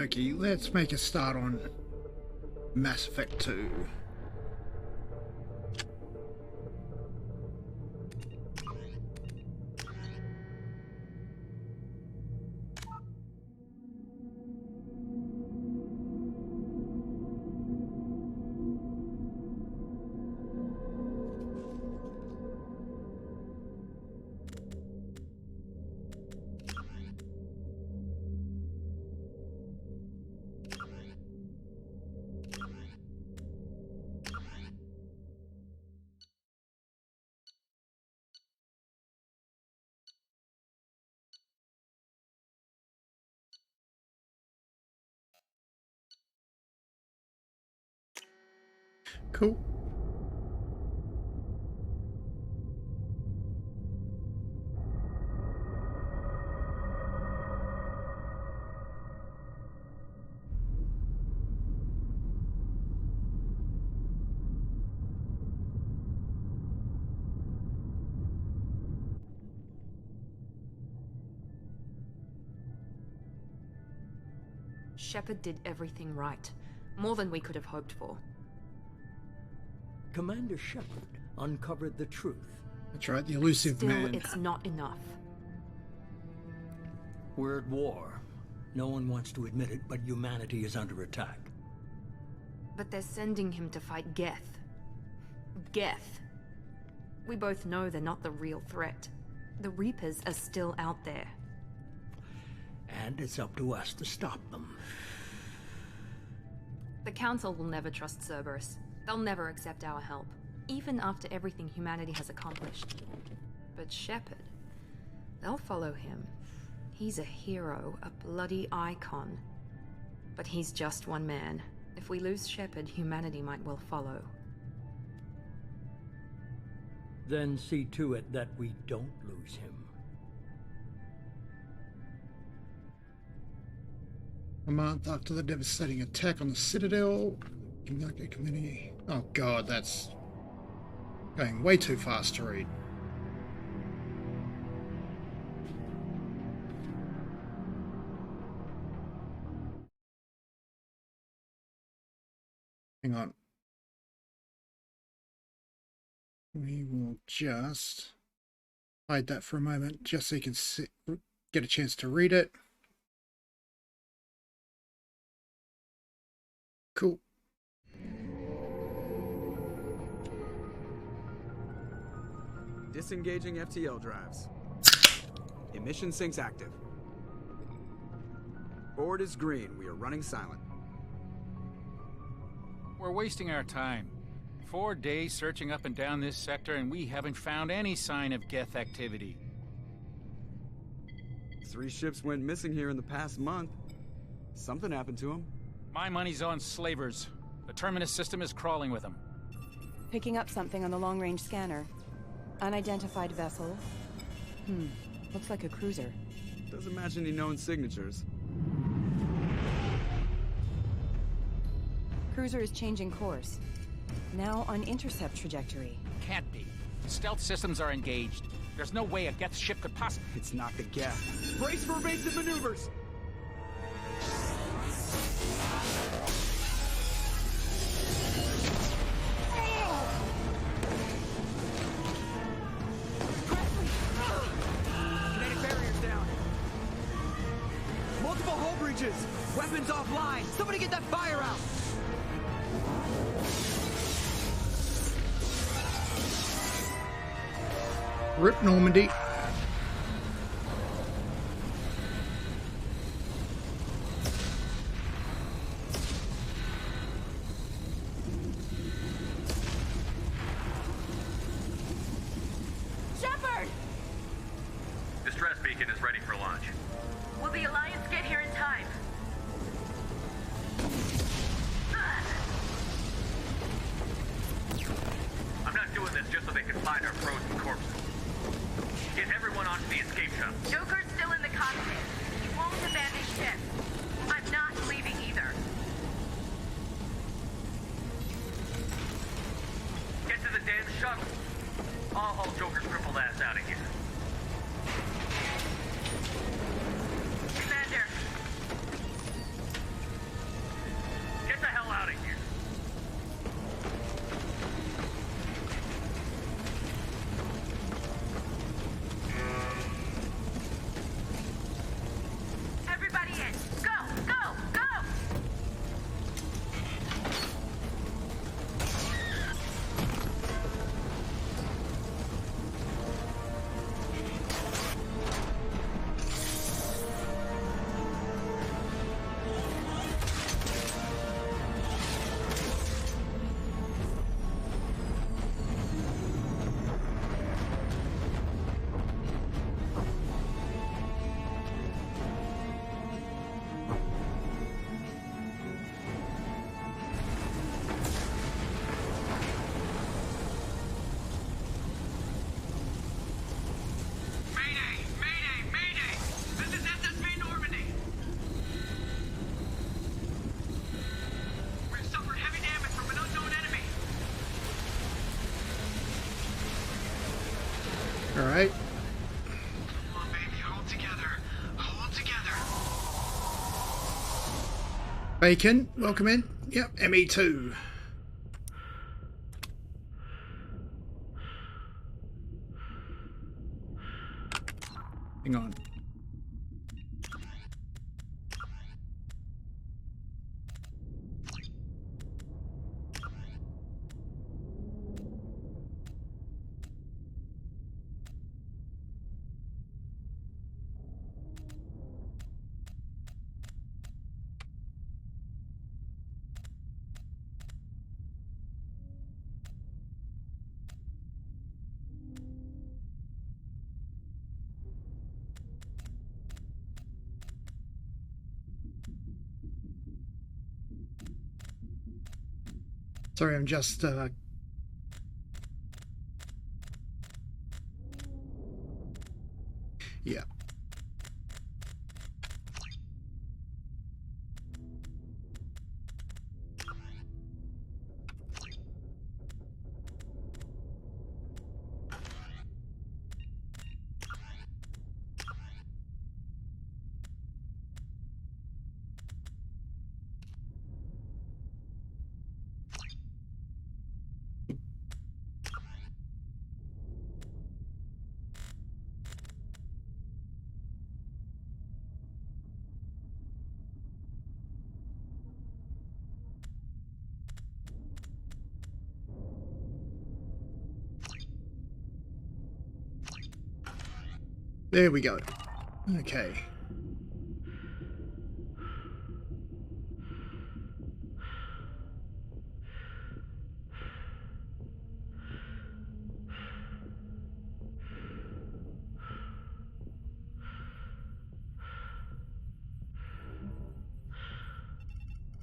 Okay, let's make a start on Mass Effect 2. Cool. Shepard did everything right. More than we could have hoped for. Commander Shepard uncovered the truth. That's right, the elusive Still, man. it's not enough. We're at war. No one wants to admit it, but humanity is under attack. But they're sending him to fight Geth. Geth. We both know they're not the real threat. The Reapers are still out there. And it's up to us to stop them. The Council will never trust Cerberus. They'll never accept our help, even after everything humanity has accomplished. But Shepard, they'll follow him. He's a hero, a bloody icon. But he's just one man. If we lose Shepard, humanity might well follow. Then see to it that we don't lose him. A month after the devastating attack on the Citadel, Renegade community. Oh god, that's going way too fast to read. Hang on. We will just hide that for a moment, just so you can get a chance to read it. Cool. Disengaging FTL drives. Emission sinks active. Board is green. We are running silent. We're wasting our time. 4 days searching up and down this sector, and we haven't found any sign of Geth activity. 3 ships went missing here in the past month. Something happened to them. My money's on slavers. The Terminus system is crawling with them. Picking up something on the long-range scanner. Unidentified vessel. Looks like a cruiser. Doesn't match any known signatures. Cruiser is changing course. Now on intercept trajectory. Can't be. Stealth systems are engaged. There's no way a Geth ship could possibly... It's not the Geth. Brace for evasive maneuvers! Kinetic barriers down. Multiple hull breaches. Weapons offline. Somebody get that fire out. Rip Normandy. Shepard! Distress beacon is ready for launch. Will the Alliance get here in time? I'm not doing this just so they can find our frozen corpses. Get Bacon, welcome in. Yep, ME2. Hang on. Sorry, I'm just yeah. There we go. Okay.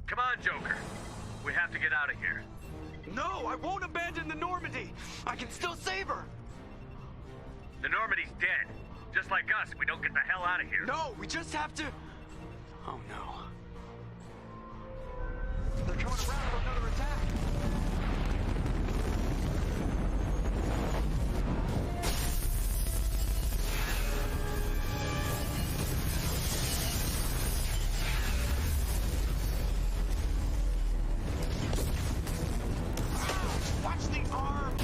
Come on, Joker. We have to get out of here. No, I won't abandon the Normandy. I can still save her. The Normandy's dead. Just like us if we don't get the hell out of here. No, we just have to... Oh, no. They're coming around for another attack. Watch the arm.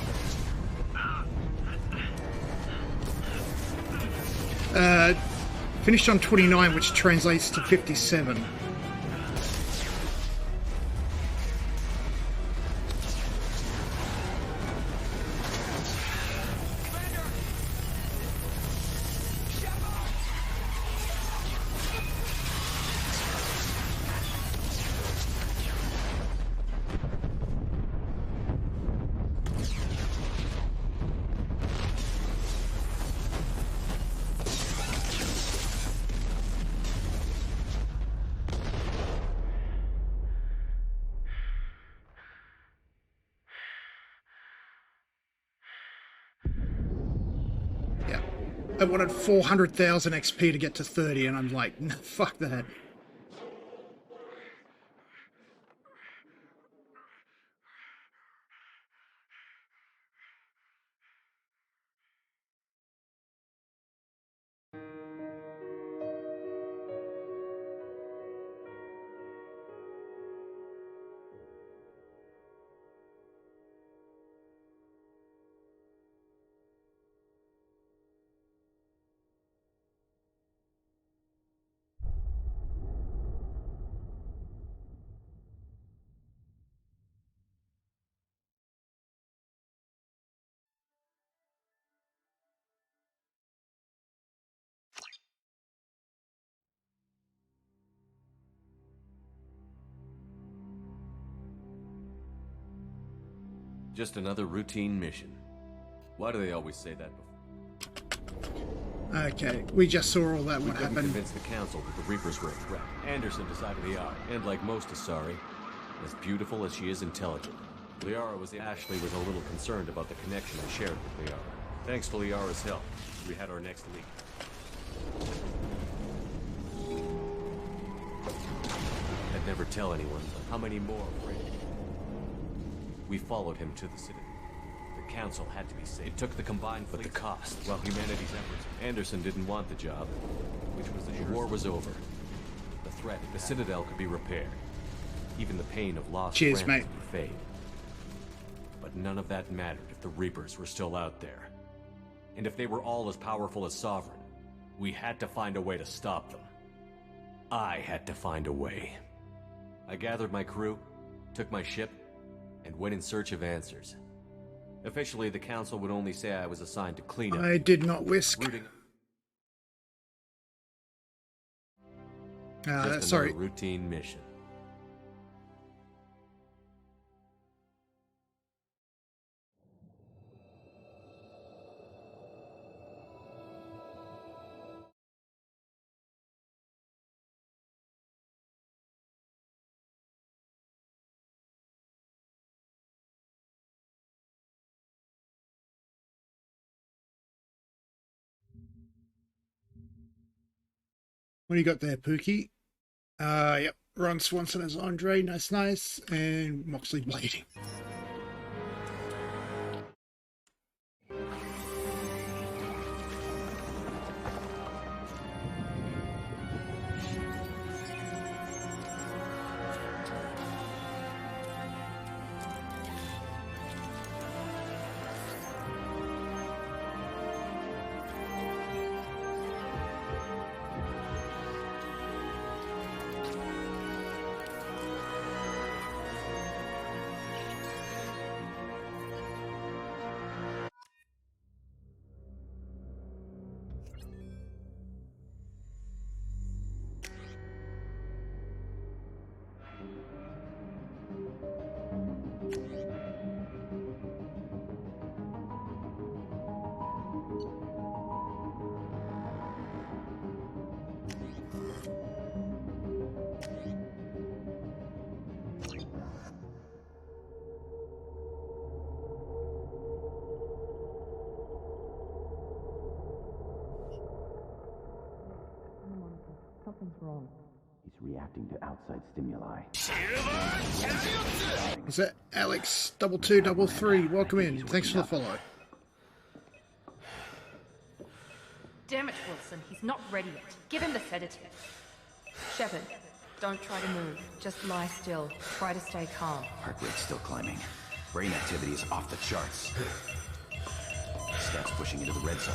Finished on 29, which translates to 57. I wanted 400,000 XP to get to 30, and I'm like, no, fuck that. Just another routine mission. Why do they always say that before? Okay, we just saw all that We what couldn't happened. convince the council that the Reapers were a threat. Anderson decided they are, and like most Asari, as beautiful as she is intelligent. Liara was Ashley was a little concerned about the connection I shared with Liara. Thanks to Liara's help, we had our next leak. I'd never tell anyone how many more were in it. We followed him to the citadel. The council had to be saved. It took the combined fleet, but the cost, while humanity's efforts. Anderson didn't want the job, which was the war was over. The threat, the citadel could be repaired. Even the pain of lost Cheers, friends mate. would fade. But none of that mattered if the Reapers were still out there. And if they were all as powerful as Sovereign, we had to find a way to stop them. I had to find a way. I gathered my crew, took my ship, and went in search of answers. Officially, the Council would only say I was assigned to clean up. I did not whisk. Just Sorry. another routine mission. What do you got there, Pookie? Yep. Ron Swanson as Andre, nice. And Moxley bleeding. Something's wrong. He's reacting to outside stimuli. Is that Alex 2233? Welcome in. Thanks for the follow. Damn it, Wilson. He's not ready yet. Give him the sedative. Shepard, don't try to move. Just lie still. Try to stay calm. Heart rate's still climbing. Brain activity is off the charts. Steps pushing into the red zone.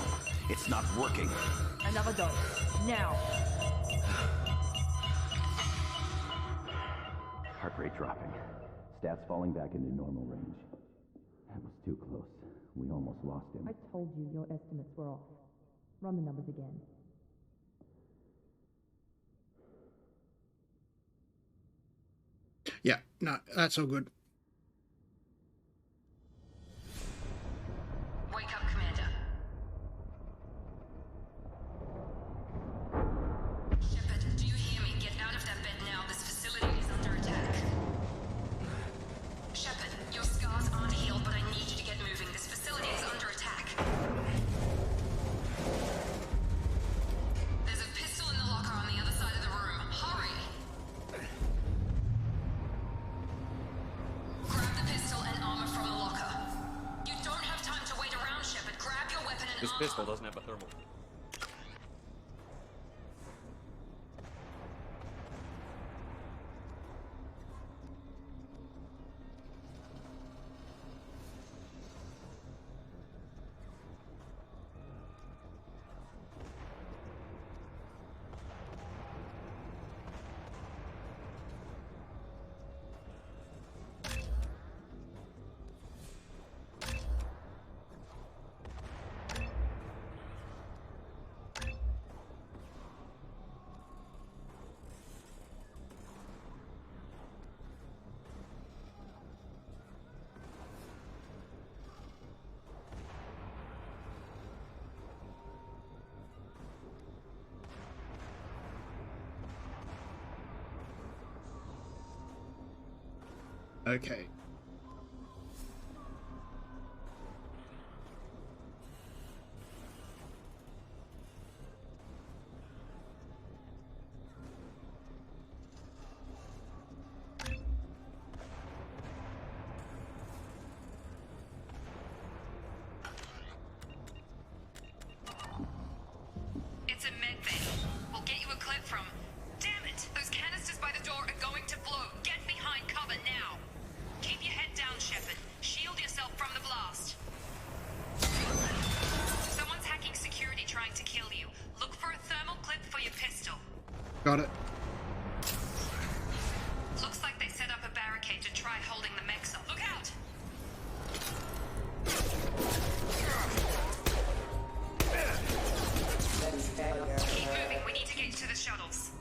It's not working. Another dose. Now. Heart rate dropping. Stats falling back into normal range. That was too close. We almost lost him. I told you your estimates were off. Run the numbers again. Yeah, no, that's all good. Wake up, Commander. Shepard, do you hear me? Get out of that bed now. This facility is under attack. Shepard, your scars aren't healed, but I need you to get moving. This facility is under attack. There's a pistol in the locker on the other side of the room. Hurry! Grab the pistol and armor from the locker. You don't have time to wait around, Shepard. Grab your weapon and This armor. pistol doesn't have a thermal. Okay. It's a med bay. We'll get you a clip from... Damn it! Those canisters by the door are going to blow. Get behind Got it. Looks like they set up a barricade to try holding the mechs up. Look out! Keep moving. We need to get to the shuttles.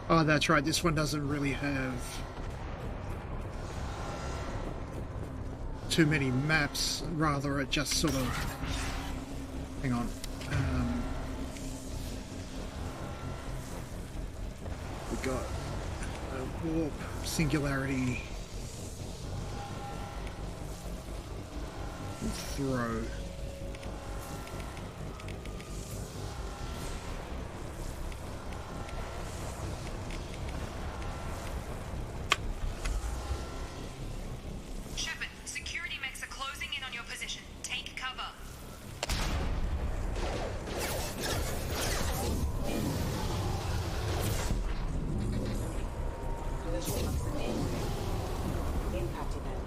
Oh, that's right. This one doesn't really have too many maps. Rather, it just sort of... Hang on. We got a warp, singularity, throw. Shepard, security mechs are closing in on your position. Take cover. Impact event.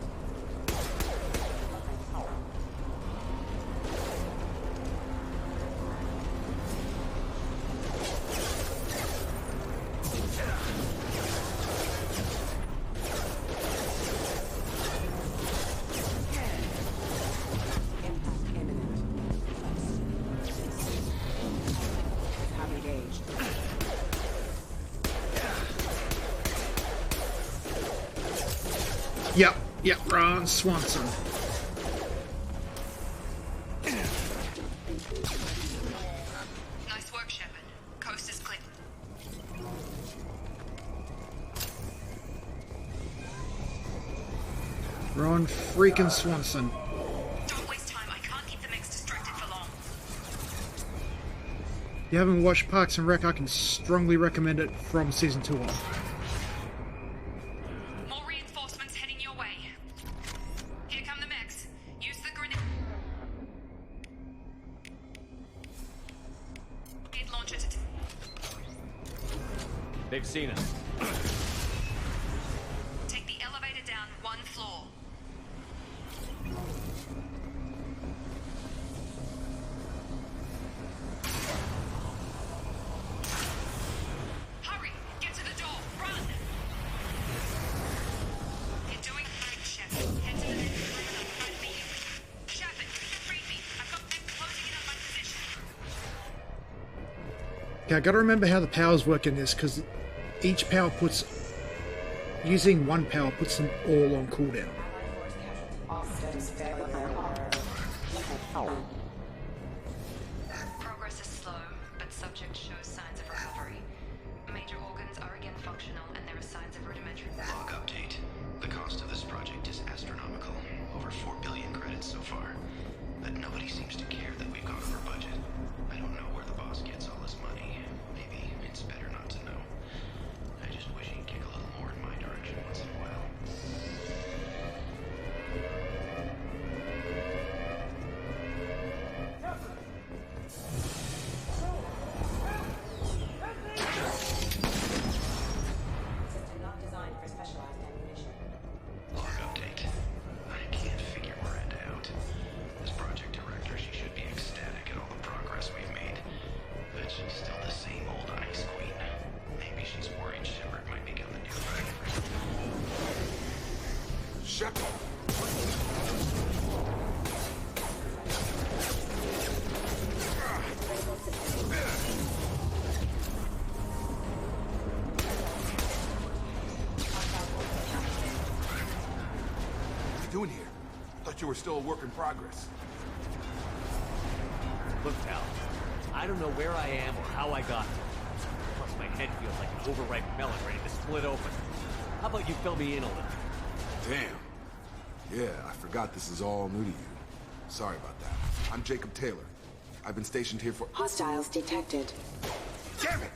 Impact imminent. Have engaged. Yep, Ron Swanson. Nice work, Shepard. Coast is clear. Ron freaking Swanson. Don't waste time. I can't keep the mechs distracted for long. If you haven't watched Parks and Rec, I can strongly recommend it from season 2 on. More reinforcements heading your way. Here come the mechs. Use the grenade launcher to... They've seen us. Take the elevator down one floor. Hurry! Get to the door! Run! You're doing great, Shepard. Head to the next room and I'll try to beat you. Shepard, read me. I've got them closing in on my position. Okay, I gotta remember how the powers work in this, because each power puts... Using one power puts them all on cooldown. Progress is slow, but subject shows signs of recovery. Major organs are again functional, and there are signs of rudimentary... Log update. The cost of this project is astronomical. Over 4 billion credits so far. But nobody seems to care that we've gone over budget. I don't know where the boss gets all this money. Maybe it's better not to know. I just wish he'd kick a little more in my direction once in a while. System not designed for specialized ammunition. Log update. I can't figure Miranda out. As project director, she should be ecstatic at all the progress we've made. But she's still the same old ice queen. Maybe she's worried Shepard might become the new favorite. Shepard! What are you doing here? Thought you were still a work in progress. Look, pal, I don't know where I am or how I got here. Plus, my head feels like an overripe melon ready to split open. How about you fill me in a little? Damn. Yeah, I forgot this is all new to you. Sorry about that. I'm Jacob Taylor. I've been stationed here for... Hostiles detected. Damn it!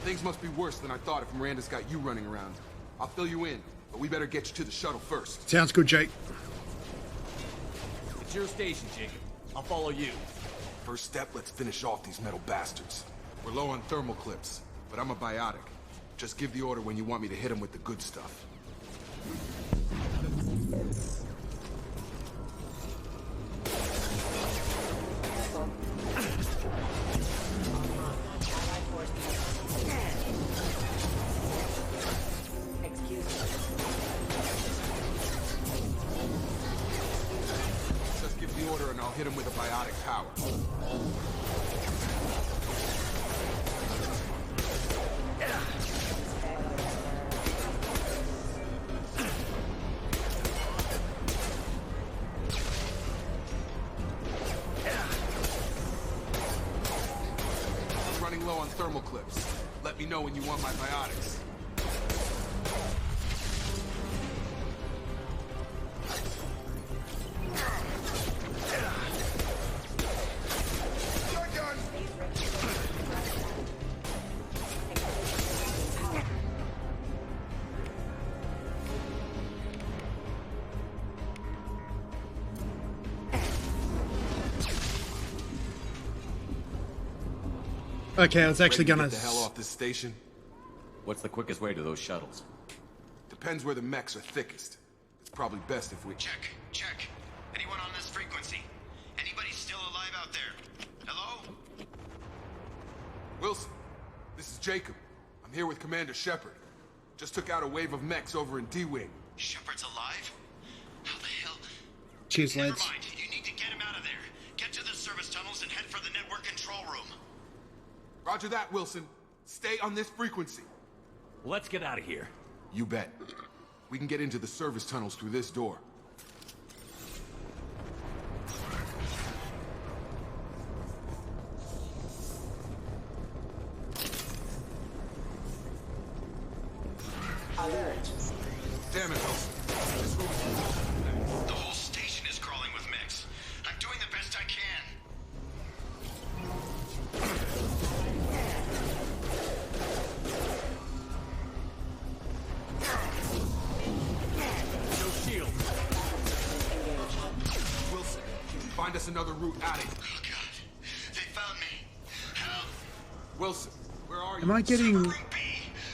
Things must be worse than I thought if Miranda's got you running around. I'll fill you in, but we better get you to the shuttle first. Sounds good, Jake. It's your station, Jacob. I'll follow you. First step, let's finish off these metal bastards. We're low on thermal clips, but I'm a biotic. Just give the order when you want me to hit them with the good stuff. Just give the order and I'll hit him with a biotic power. I'm running low on thermal clips. Let me know when you want my biotics. Okay, I was actually Ready to gonna. get the hell off this station? What's the quickest way to those shuttles? Depends where the mechs are thickest. It's probably best if we... Check. Anyone on this frequency? Anybody still alive out there? Hello? Wilson, this is Jacob. I'm here with Commander Shepard. Just took out a wave of mechs over in D-Wing. Shepard's alive? How the hell? Cheers, Never lads. mind. You need to get him out of there. Get to the service tunnels and head for the network control room. Roger that, Wilson. Stay on this frequency. Let's get out of here. You bet. We can get into the service tunnels through this door. Damn it, Wilson. This room is... The whole station is crawling with mechs. I'm doing the best I can. No shield. Wilson, find us another route out of here. Oh, God. They found me. Help! Wilson, where are you? Am I getting? Room B!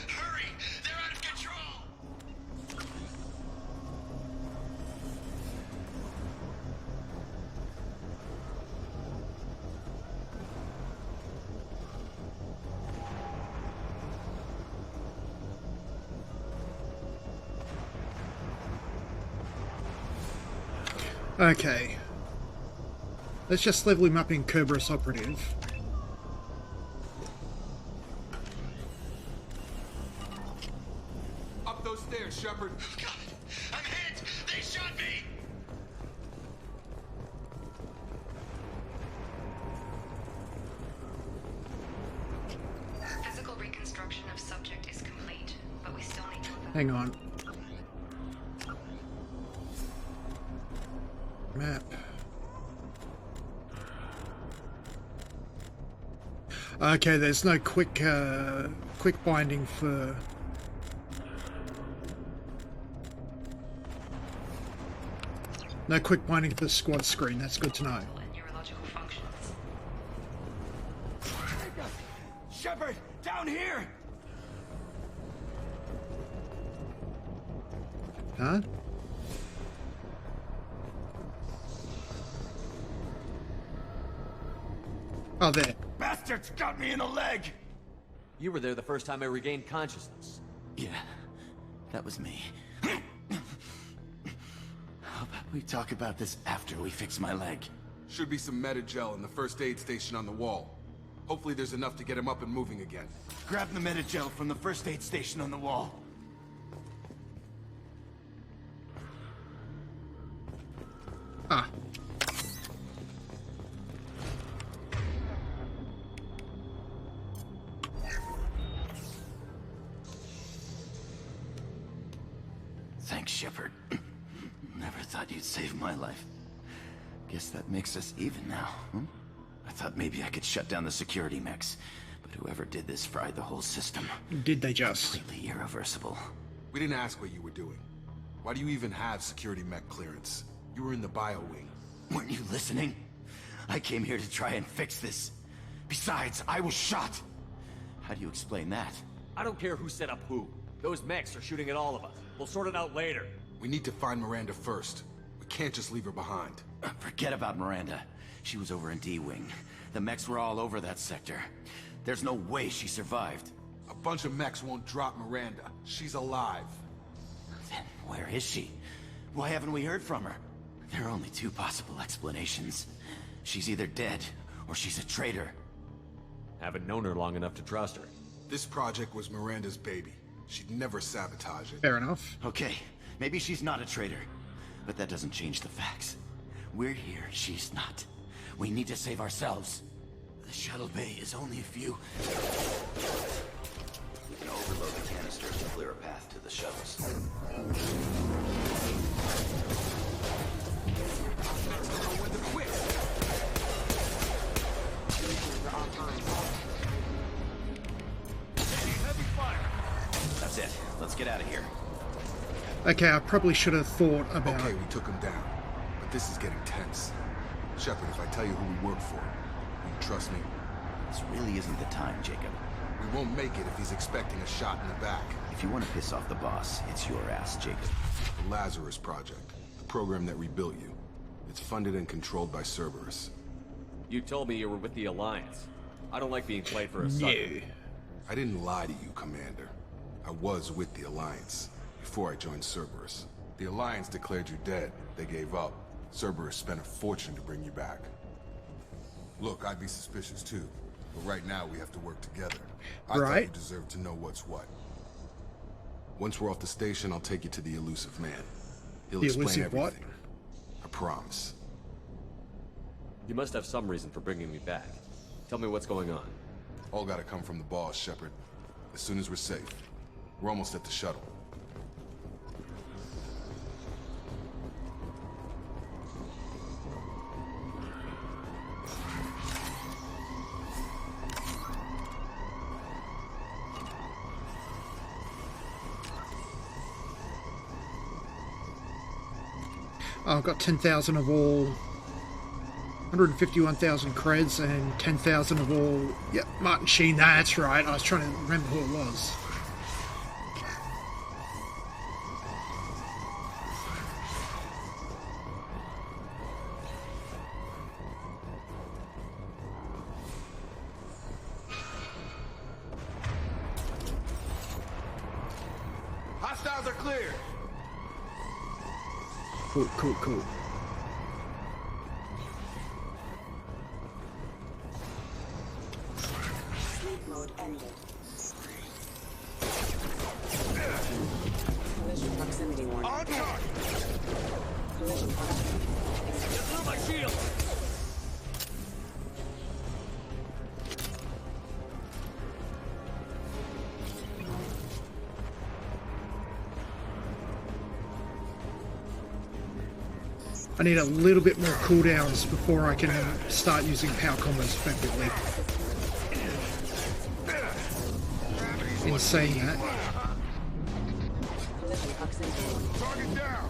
Hurry! They're out of control! Okay. Let's just level him up in Kerberos Operative. Up those stairs, Shepard. Oh, God! I'm hit! They shot me! Physical reconstruction of subject is complete, but we still need to Hang on. Map. Okay, there's no quick binding for... No quick binding for the squad screen, that's good to know. and neurological functions. Shepard, down here! Huh? Oh, there. Bastards got me in the leg! You were there the first time I regained consciousness. Yeah, that was me. How about we talk about this after we fix my leg? Should be some Metagel in the first aid station on the wall. Hopefully there's enough to get him up and moving again. Grab the Metagel from the first aid station on the wall. Ah. Thanks, Shepard. Never thought you'd save my life. Guess that makes us even now, huh? I thought maybe I could shut down the security mechs, but whoever did this fried the whole system. Did they just? Completely irreversible. We didn't ask what you were doing. Why do you even have security mech clearance? You were in the bio wing. Weren't you listening? I came here to try and fix this. Besides, I was shot. How do you explain that? I don't care who set up who. Those mechs are shooting at all of us. We'll sort it out later. We need to find Miranda first. We can't just leave her behind. Forget about Miranda. She was over in D-Wing. The mechs were all over that sector. There's no way she survived. A bunch of mechs won't drop Miranda. She's alive. Then where is she? Why haven't we heard from her? There are only two possible explanations. She's either dead, or she's a traitor. Haven't known her long enough to trust her. This project was Miranda's baby. She'd never sabotage it. Fair enough. Okay, maybe she's not a traitor. But that doesn't change the facts. We're here, she's not. We need to save ourselves. The shuttle bay is only a few... We can overload the canisters to clear a path to the shuttles. That's it. Let's get out of here. Okay, I probably should have thought about... Okay, we took him down. But this is getting tense. Shepard, if I tell you who we work for, will you trust me? This really isn't the time, Jacob. We won't make it if he's expecting a shot in the back. If you want to piss off the boss, it's your ass, Jacob. The Lazarus Project, the program that rebuilt you. It's funded and controlled by Cerberus. You told me you were with the Alliance. I don't like being played for a sucker. I didn't lie to you, Commander. I was with the Alliance, before I joined Cerberus. The Alliance declared you dead. They gave up. Cerberus spent a fortune to bring you back. Look, I'd be suspicious too, but right now we have to work together. I thought you deserved to know what's what. Once we're off the station, I'll take you to the elusive man. He'll explain everything. What? I promise. You must have some reason for bringing me back. Tell me what's going on. All gotta come from the boss, Shepard. As soon as we're safe. We're almost at the shuttle. I've got 10,000 of all, 151,000 creds, and 10,000 of all. Yep, Martin Sheen. That's right. I was trying to remember who it was. Hostiles are clear. Cool. Sleep mode ended. Collision proximity warning. On target! Collision proximity. Get through my shield! I need a little bit more cooldowns before I can start using power combos effectively. In saying that, Target down!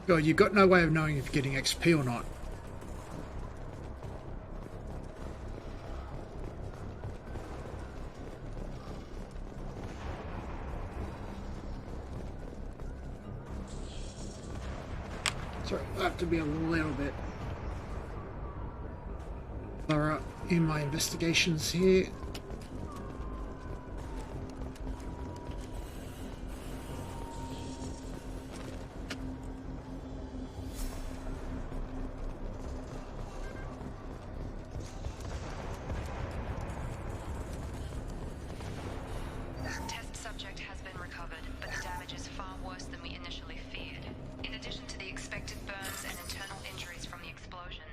God, you've got no way of knowing if you're getting XP or not. Sorry, I have to be a little bit thorough in my investigations here. Test subject has been recovered, but the damage is far worse than we initially feared. In addition to the expected burns and internal injuries from the explosion,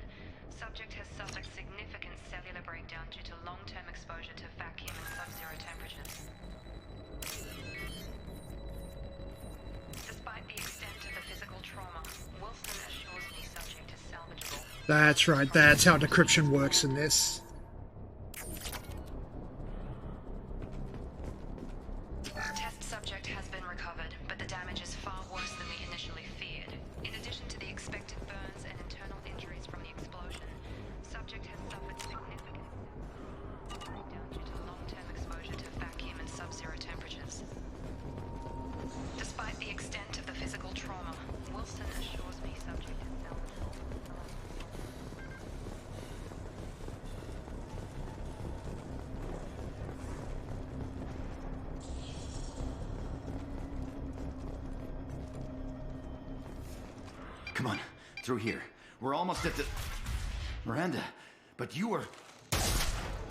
subject has suffered significant cellular breakdown due to long-term exposure to vacuum and sub-zero temperatures. Despite the extent of the physical trauma, Wilson assures me subject is salvageable. That's right, that's how decryption works in this. Test subject has been recovered, but the damage is far worse than we initially feared. In addition to the expected burns and internal injuries from the explosion, subject has suffered significant breakdown due to long-term exposure to vacuum and sub-zero temperatures. Despite the extent of the physical trauma, Wilson assures me subject is salvageable. Come on, through here. We're almost at the... Miranda, but you were...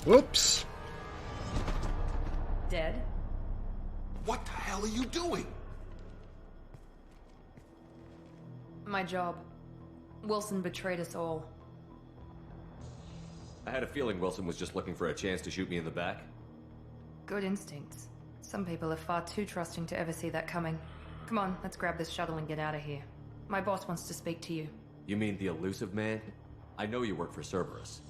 Whoops. Dead? What the hell are you doing? My job. Wilson betrayed us all. I had a feeling Wilson was just looking for a chance to shoot me in the back. Good instincts. Some people are far too trusting to ever see that coming. Come on, let's grab this shuttle and get out of here. My boss wants to speak to you. You mean the elusive man? I know you work for Cerberus.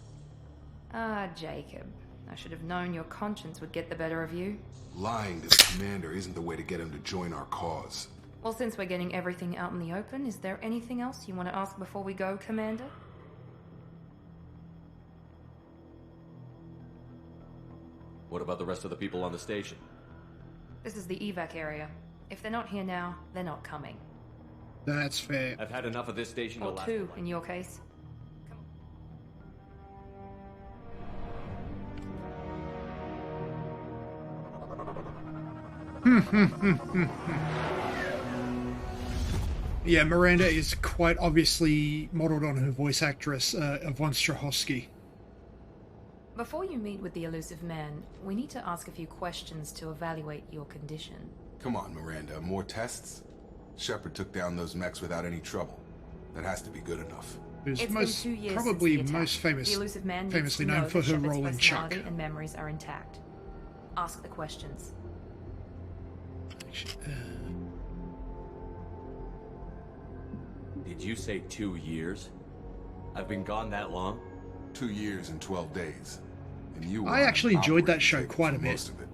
Ah, Jacob. I should have known your conscience would get the better of you. Lying to the commander isn't the way to get him to join our cause. Well, since we're getting everything out in the open, is there anything else you want to ask before we go, Commander? What about the rest of the people on the station? This is the evac area. If they're not here now, they're not coming. That's fair. I've had enough of this station to Or last. two, in your case. Yeah, Miranda is quite obviously modelled on her voice actress, Yvonne Strahovski. Before you meet with the elusive man, we need to ask a few questions to evaluate your condition. Come on, Miranda, more tests? Shepard took down those mechs without any trouble. That has to be good enough. Who's It's most, been 2 years probably since the most attack. famous, The elusive man famously needs to known know for that her Shepard's role in Chuck. personality and memories are intact. Ask the questions. Did you say 2 years? I've been gone that long? 2 years and 12 days. And you were I actually on enjoyed that operating show table quite a for bit. most of it.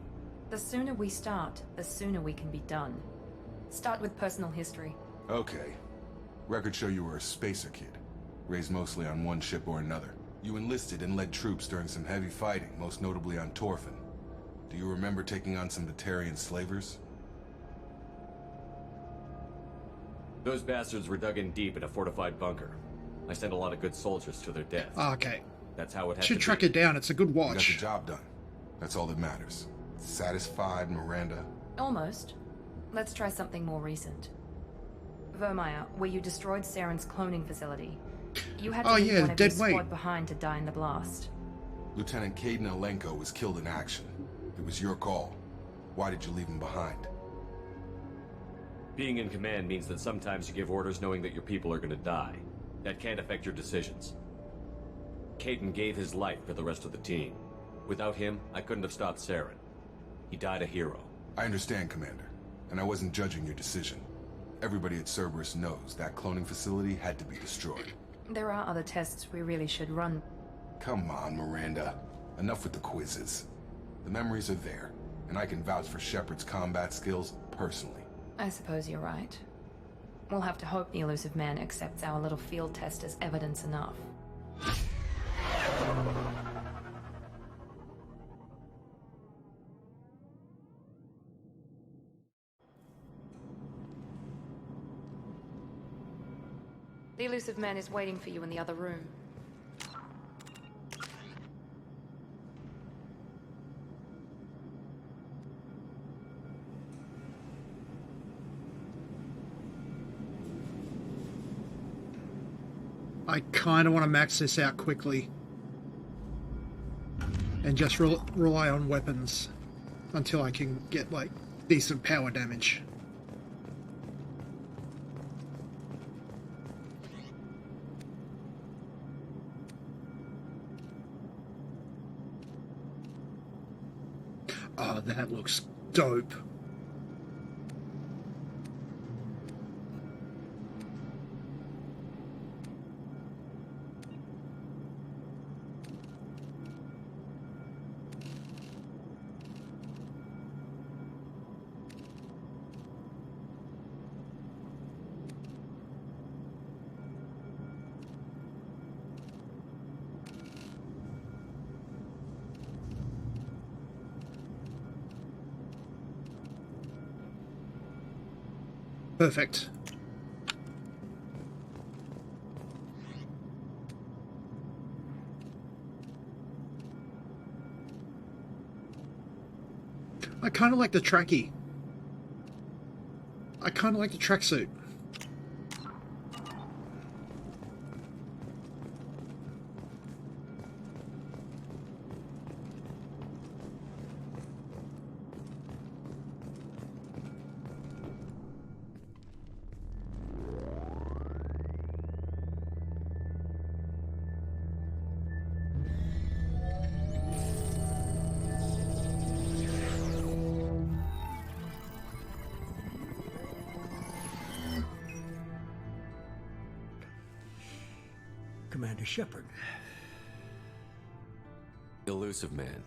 The sooner we start, the sooner we can be done. Start with personal history. Okay. Records show you were a spacer kid, raised mostly on one ship or another. You enlisted and led troops during some heavy fighting, most notably on Torfin. Do you remember taking on some Batarian slavers? Those bastards were dug in deep in a fortified bunker. I sent a lot of good soldiers to their death. Okay. That's how it had Should to track be. it down. It's a good You got the watch. job done. That's all that matters. Satisfied, Miranda? Almost. Let's try something more recent. Vermeer, where you destroyed Saren's cloning facility. You had to Oh, leave yeah, one of your dead weight. squad behind to die in the blast. Lieutenant Caden Alenko was killed in action. It was your call. Why did you leave him behind? Being in command means that sometimes you give orders knowing that your people are gonna die. That can't affect your decisions. Caden gave his life for the rest of the team. Without him, I couldn't have stopped Saren. He died a hero. I understand, Commander, and I wasn't judging your decision. Everybody at Cerberus knows that cloning facility had to be destroyed. There are other tests we really should run. Come on, Miranda. Enough with the quizzes. The memories are there, and I can vouch for Shepard's combat skills personally. I suppose you're right. We'll have to hope the elusive man accepts our little field test as evidence enough. The elusive man is waiting for you in the other room. I kind of want to max this out quickly. And just rely on weapons until I can get, like, decent power damage. Oh, that looks dope. Perfect. I kind of like the trackie. I kind of like the tracksuit. Commander Shepard. Elusive man.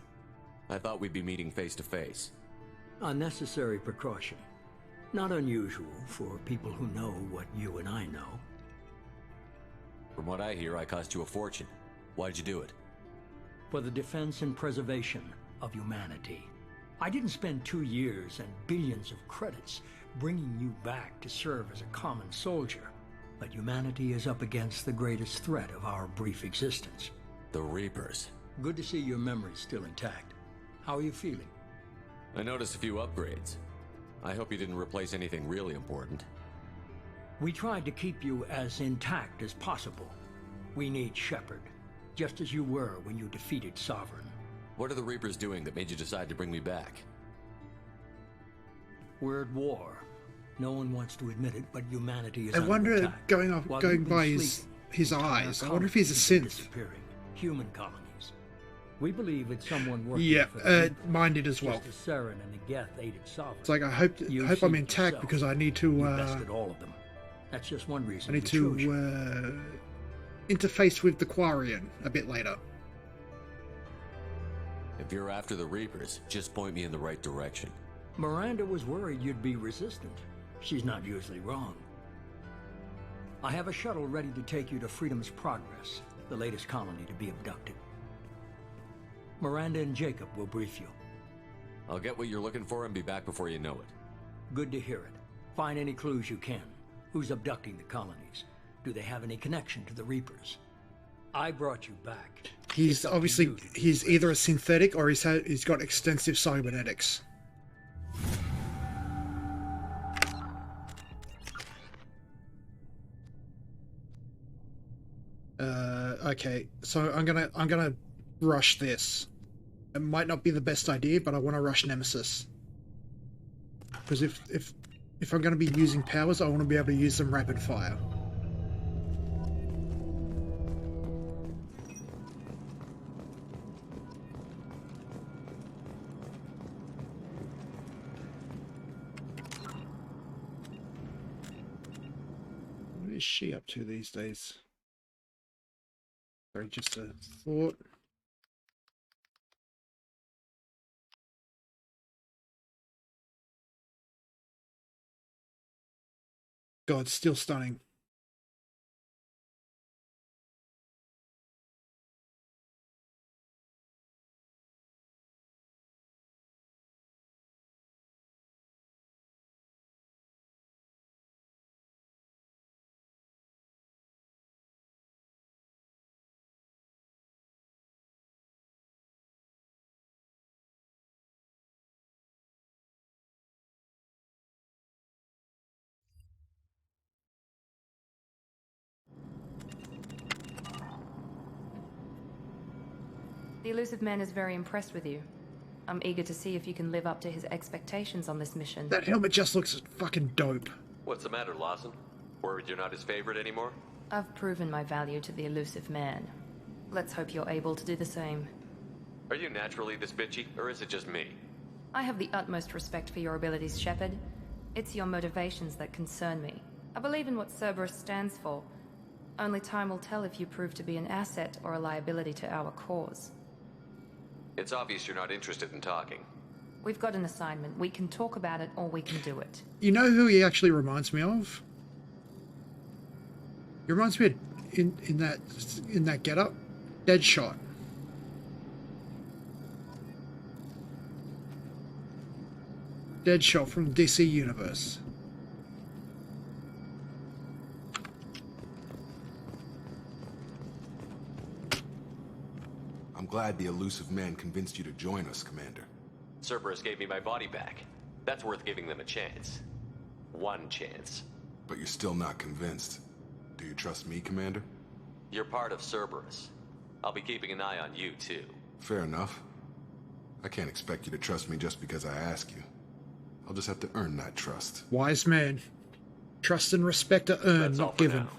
I thought we'd be meeting face to face. Unnecessary precaution. Not unusual for people who know what you and I know. From what I hear, I cost you a fortune. Why'd you do it? For the defense and preservation of humanity. I didn't spend 2 years and billions of credits bringing you back to serve as a common soldier. But humanity is up against the greatest threat of our brief existence. The Reapers. Good to see your memory's still intact. How are you feeling? I noticed a few upgrades. I hope you didn't replace anything really important. We tried to keep you as intact as possible. We need Shepard, just as you were when you defeated Sovereign. What are the Reapers doing that made you decide to bring me back? We're at war. No one wants to admit it, but humanity is I under wonder, attack. going You've by been his sleeping, eyes, I entire wonder if he's a colonies are synth. disappearing. Human colonies. We believe it's someone working Yeah, for the Reapers, mine did as well. just as Saren and the Geth aided Sovereign. It's like I hope You I'm see it intact yourself. because I need to You bested all of them. That's just one reason I need we to chose you. interface with the Quarian a bit later. If you're after the Reapers, just point me in the right direction. Miranda was worried you'd be resistant. She's not usually wrong. I have a shuttle ready to take you to Freedom's Progress, the latest colony to be abducted. Miranda and Jacob will brief you. I'll get what you're looking for and be back before you know it. Good to hear it. Find any clues you can. Who's abducting the colonies? Do they have any connection to the Reapers? I brought you back. He's obviously he's either a synthetic or he's got extensive cybernetics. Okay, so I'm gonna rush this. It might not be the best idea, but I want to rush Nemesis because if I'm going to be using powers, I want to be able to use them rapid fire. What is she up to these days? Sorry, just a thought. God, still stunning. The Elusive Man is very impressed with you. I'm eager to see if you can live up to his expectations on this mission. That helmet just looks fucking dope. What's the matter, Lawson? Worried you're not his favorite anymore? I've proven my value to the Elusive Man. Let's hope you're able to do the same. Are you naturally this bitchy, or is it just me? I have the utmost respect for your abilities, Shepard. It's your motivations that concern me. I believe in what Cerberus stands for. Only time will tell if you prove to be an asset or a liability to our cause. It's obvious you're not interested in talking. We've got an assignment. We can talk about it or we can do it. You know who he actually reminds me of? He reminds me of, in that getup, Deadshot. Deadshot from the DC universe. glad the elusive man convinced you to join us, Commander. Cerberus gave me my body back. That's worth giving them a chance. One chance. But you're still not convinced. Do you trust me, Commander? You're part of Cerberus. I'll be keeping an eye on you, too. Fair enough. I can't expect you to trust me just because I ask you. I'll just have to earn that trust. Wise man. Trust and respect are earned, That's all not for given. now.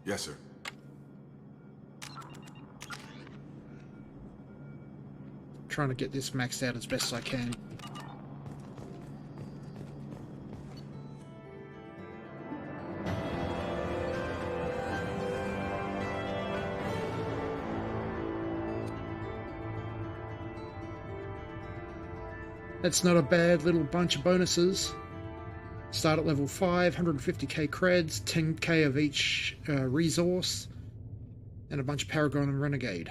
Yes, sir. Trying to get this maxed out as best I can. That's not a bad little bunch of bonuses. Start at level 5, 150k creds, 10k of each resource, and a bunch of Paragon and Renegade.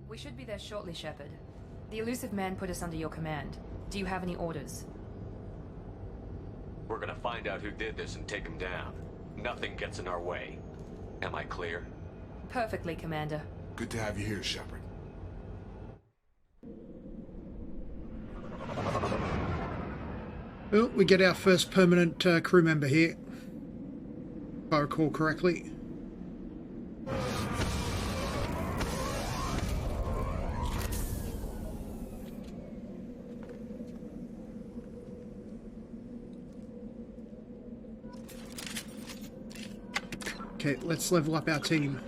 We should be there shortly, Shepard. The elusive man put us under your command. Do you have any orders? We're gonna find out who did this and take him down. Nothing gets in our way. Am I clear? Perfectly, Commander. Good to have you here, Shepard. Well, we get our first permanent crew member here, if I recall correctly. Okay, let's level up our team.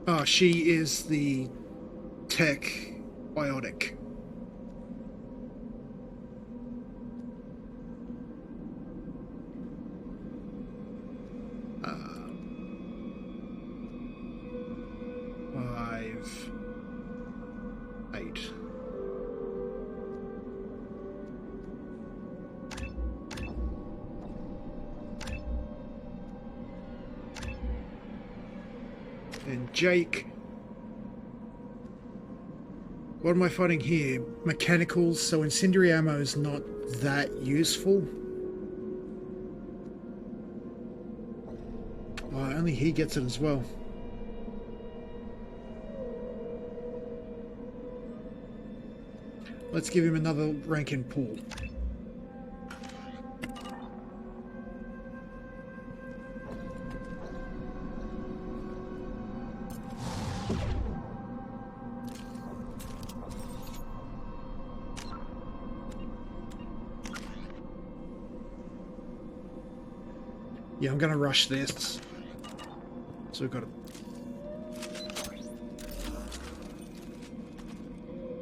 Oh, she is the tech biotic. Five, 8. And Jake. What am I fighting here? Mechanicals, so incendiary ammo is not that useful. Oh, only he gets it as well. Let's give him another rank in pool. Yeah, I'm gonna rush this. So we've got a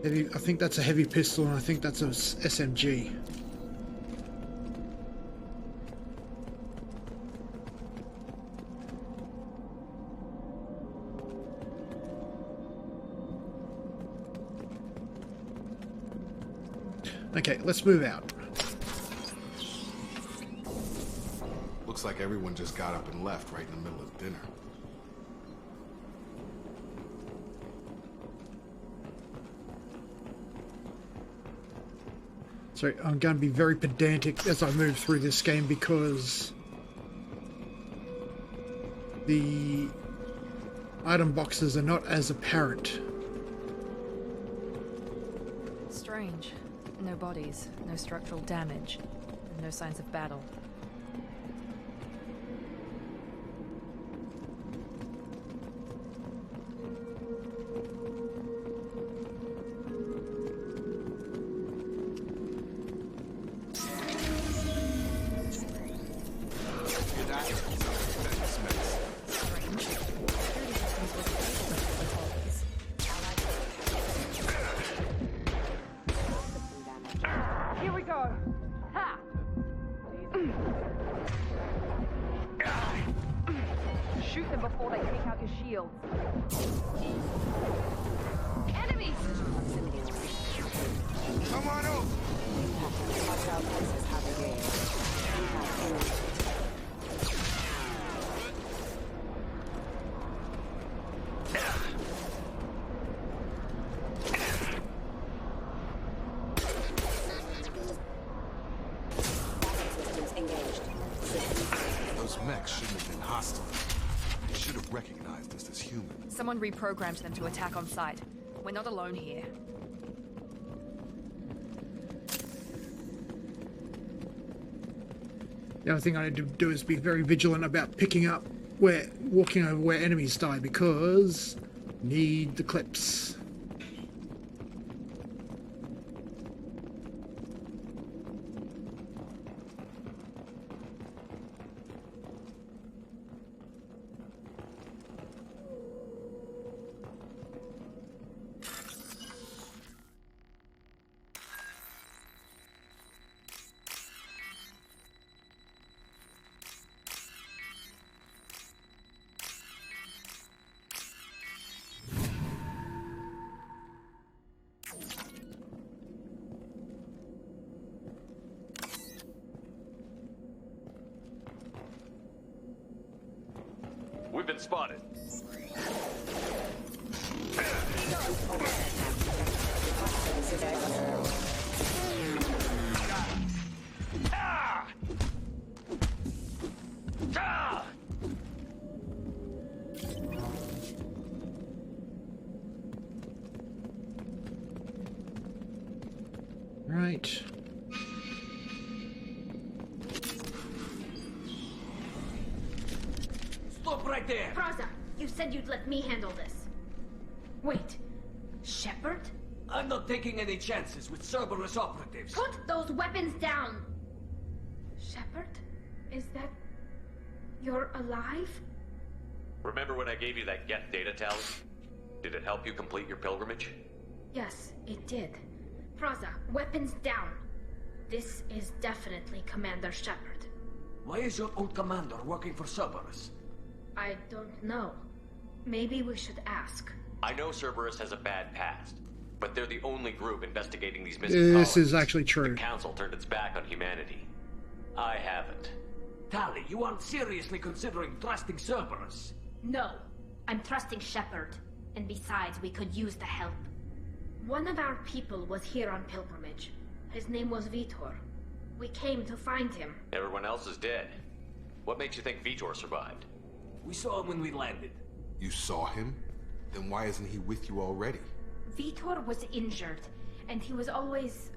heavy, I think that's a heavy pistol, and I think that's a SMG. Okay, let's move out. Looks like everyone just got up and left right in the middle of dinner. So I'm going to be very pedantic as I move through this game because the item boxes are not as apparent. Strange. No bodies, no structural damage, and no signs of battle. Shoot them before they take out your shields. Enemies! Come on over! Hostile forces have engaged. We have enemy. Systems engaged. Those mechs shouldn't have been hostile. They should have recognized us as human. Someone reprogrammed them to attack on sight. We're not alone here. The other thing I need to do is be very vigilant about walking over where enemies die, because need the clips. We've been spotted. Right. Stop right there! Praza, you said you'd let me handle this. Wait, Shepard? I'm not taking any chances with Cerberus operatives. Put those weapons down! Shepard? Is that... you're alive? Remember when I gave you that Geth data tally? Did it help you complete your pilgrimage? Yes, it did. Praza, weapons down. This is definitely Commander Shepard. Why is your old commander working for Cerberus? I don't know. Maybe we should ask. I know Cerberus has a bad past, but they're the only group investigating these missing This is colonies. actually true. The Council turned its back on humanity. I haven't. Tali, you aren't seriously considering trusting Cerberus? No, I'm trusting Shepard. And besides, we could use the help. One of our people was here on pilgrimage. His name was Vitor. We came to find him. Everyone else is dead. What makes you think Vitor survived? We saw him when we landed. You saw him? Then why isn't he with you already? Vitor was injured, and he was always,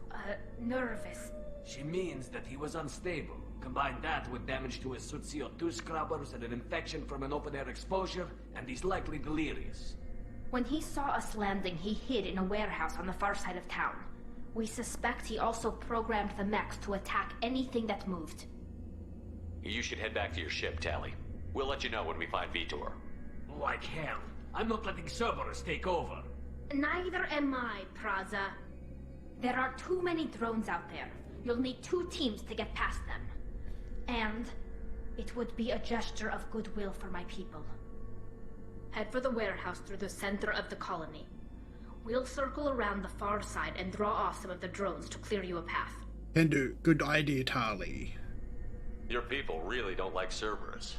nervous. She means that he was unstable. Combine that with damage to his suit CO2 scrubbers and an infection from an open-air exposure, and he's likely delirious. When he saw us landing, he hid in a warehouse on the far side of town. We suspect he also programmed the mechs to attack anything that moved. You should head back to your ship, Tali. We'll let you know when we find Vitor. Like hell. I'm not letting Cerberus take over. Neither am I, Praza. There are too many drones out there. You'll need 2 teams to get past them. And it would be a gesture of goodwill for my people. Head for the warehouse through the center of the colony. We'll circle around the far side and draw off some of the drones to clear you a path. Hindu, good idea, Tali. Your people really don't like Cerberus.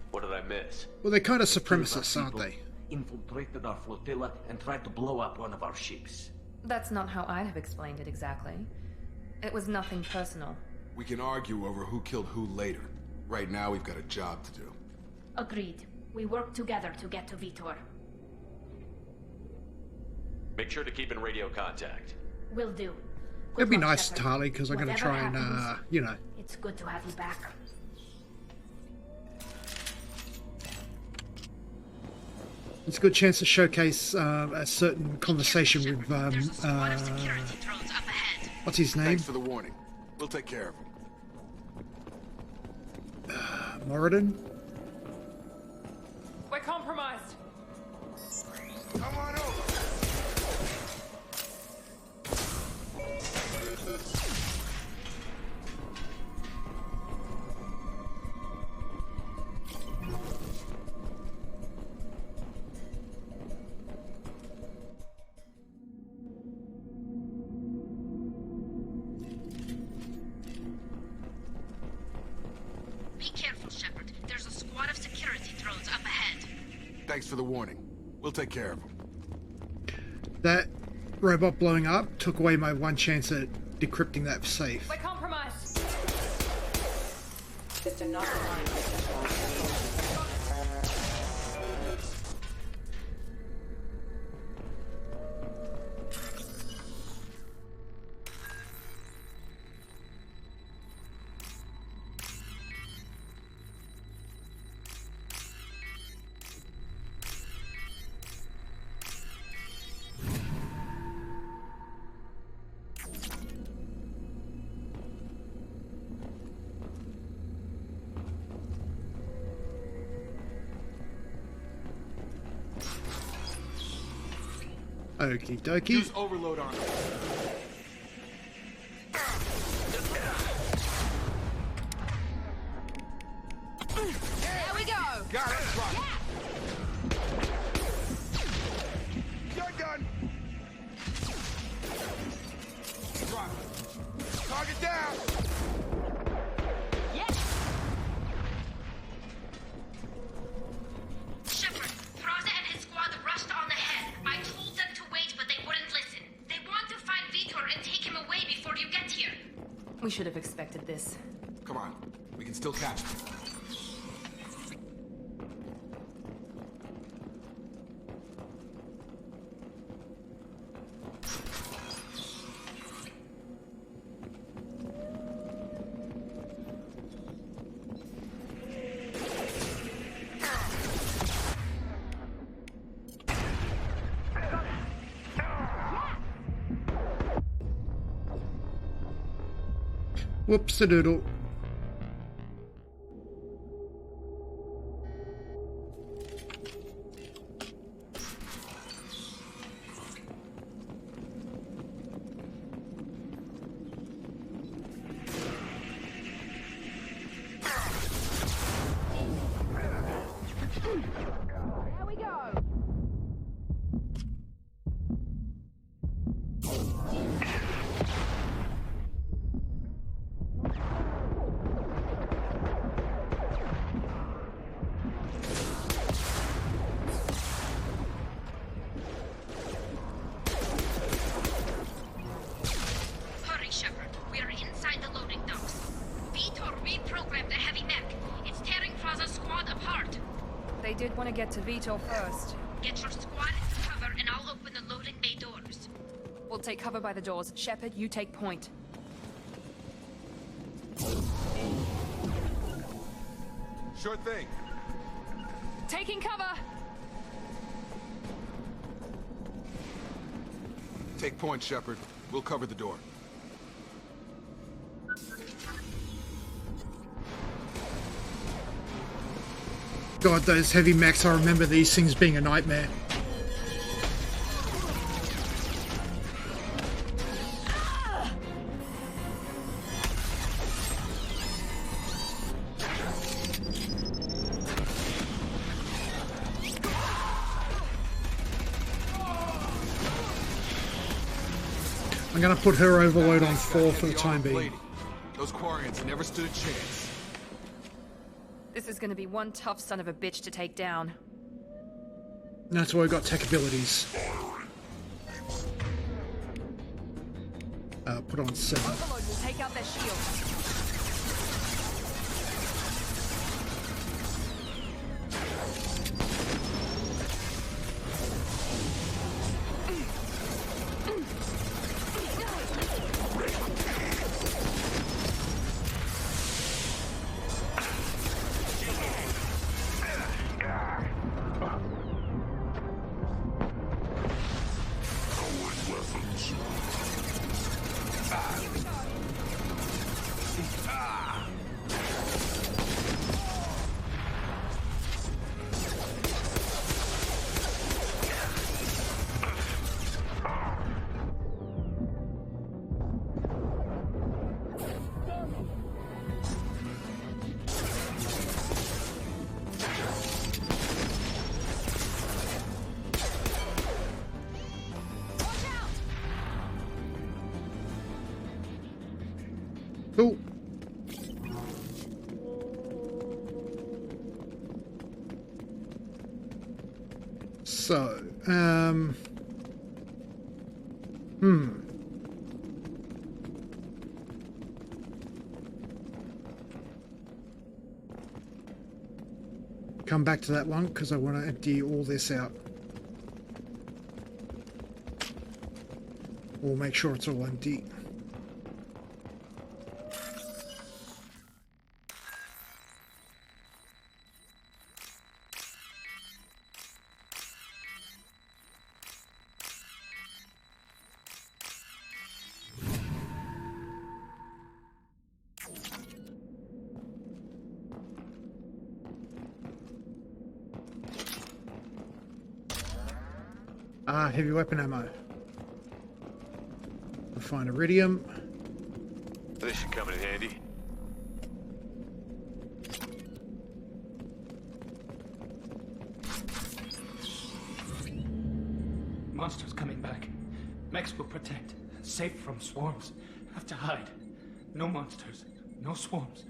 What did I miss? Well, they're kind of supremacists, aren't they? Infiltrated our flotilla and tried to blow up one of our ships. That's not how I'd have explained it exactly. It was nothing personal. We can argue over who killed who later. Right now, we've got a job to do. Agreed. We work together to get to Vitor. Make sure to keep in radio contact. Will do. It'd be nice, Tali, because I'm going to Whatever try and, happens, you know. It's good to have you back. It's a good chance to showcase a certain conversation with, what's his name? Thanks for the warning. We'll take care of him. Moradin? We're compromised. Come on over. Be careful, Shepard. There's a squad of security drones up ahead. Thanks for the warning. We'll take care of them. That robot blowing up took away my one chance at decrypting that safe. We're compromised. System not aligned with control. Okie dokie. Use overload on them. There we go. Got it. Right. You're done. Drop. Target down. Shepard, Thraza and his squad rushed on ahead. I told them to wait, but they wouldn't listen. They want to find Vitor and take him away before you get here. We should have expected this. Come on. We can still catch them. Whoops-a-doodle. There we go. Hurry, Shepard. We are inside the loading docks. Vitor reprogrammed the heavy mech. It's tearing Thraza's squad apart. They did want to get to Vitor first. Get your squad into cover and I'll open the loading bay doors. We'll take cover by the doors. Shepard, you take point. Sure thing. Taking cover! Take point, Shepard. We'll cover the door. God, those heavy mechs, I remember these things being a nightmare. I'm gonna put her overload on 4 for the time being. Those Quarians never stood a chance. This is gonna be one tough son of a bitch to take down. And that's why I got tech abilities. Put on 7. Overload will take out their shields. So, come back to that one because I want to empty all this out. We'll make sure it's all empty. Heavy weapon ammo. I'll find iridium. This should come in handy. Monsters coming back. Mechs will protect. Safe from swarms. Have to hide. No monsters. No swarms.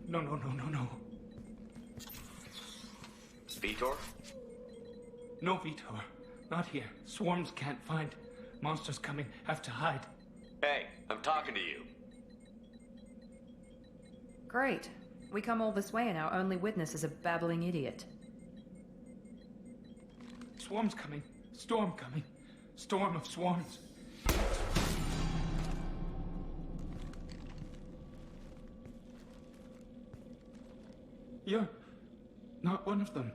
No. Vitor? No Vitor. Not here. Swarms can't find. Monsters coming. Have to hide. Hey, I'm talking to you. Great. We come all this way and our only witness is a babbling idiot. Swarms coming. Storm coming. Storm of swarms. You're not one of them.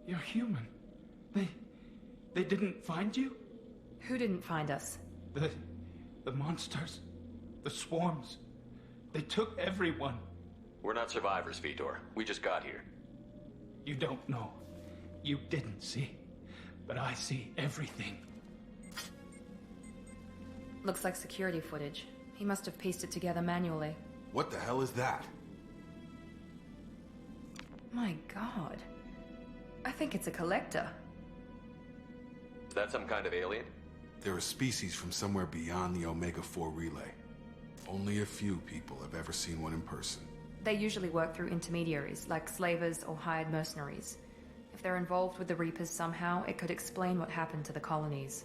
You're human. They didn't find you? Who didn't find us? The monsters. The swarms. They took everyone. We're not survivors, Vitor. We just got here. You don't know. You didn't see. But I see everything. Looks like security footage. He must have pieced it together manually. What the hell is that? My god. I think it's a collector. Is that some kind of alien? They're a species from somewhere beyond the Omega-4 relay. Only a few people have ever seen one in person. They usually work through intermediaries, like slavers or hired mercenaries. If they're involved with the Reapers somehow, it could explain what happened to the colonies.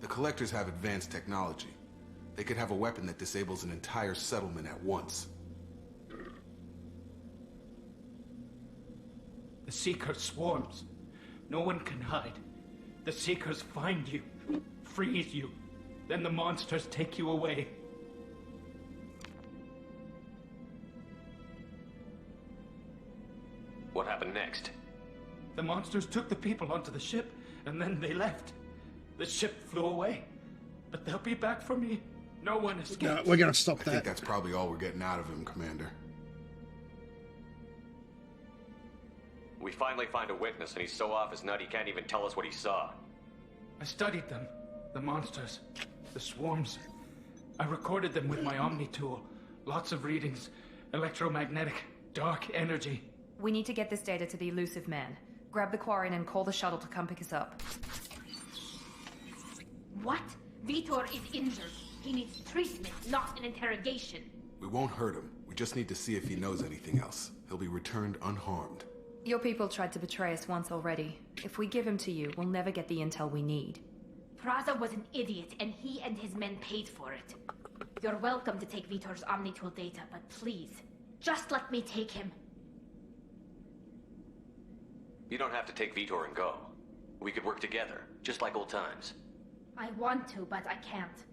The collectors have advanced technology. They could have a weapon that disables an entire settlement at once. The Seeker swarms. No one can hide. The Seekers find you, freeze you. Then the monsters take you away. What happened next? The monsters took the people onto the ship, and then they left. The ship flew away. But they'll be back for me. No one escaped. No, we're gonna stop that. I think that's probably all we're getting out of him, Commander. We finally find a witness, and he's so off his nut he can't even tell us what he saw. I studied them. The monsters. The swarms. I recorded them with my Omni tool. Lots of readings. Electromagnetic. Dark energy. We need to get this data to the elusive man. Grab the Quarren and call the shuttle to come pick us up. What? Vitor is injured. He needs treatment, not an interrogation. We won't hurt him. We just need to see if he knows anything else. He'll be returned unharmed. Your people tried to betray us once already. If we give him to you, we'll never get the intel we need. Praza was an idiot, and he and his men paid for it. You're welcome to take Vitor's Omnitool data, but please, just let me take him. You don't have to take Vitor and go. We could work together, just like old times. I want to, but I can't.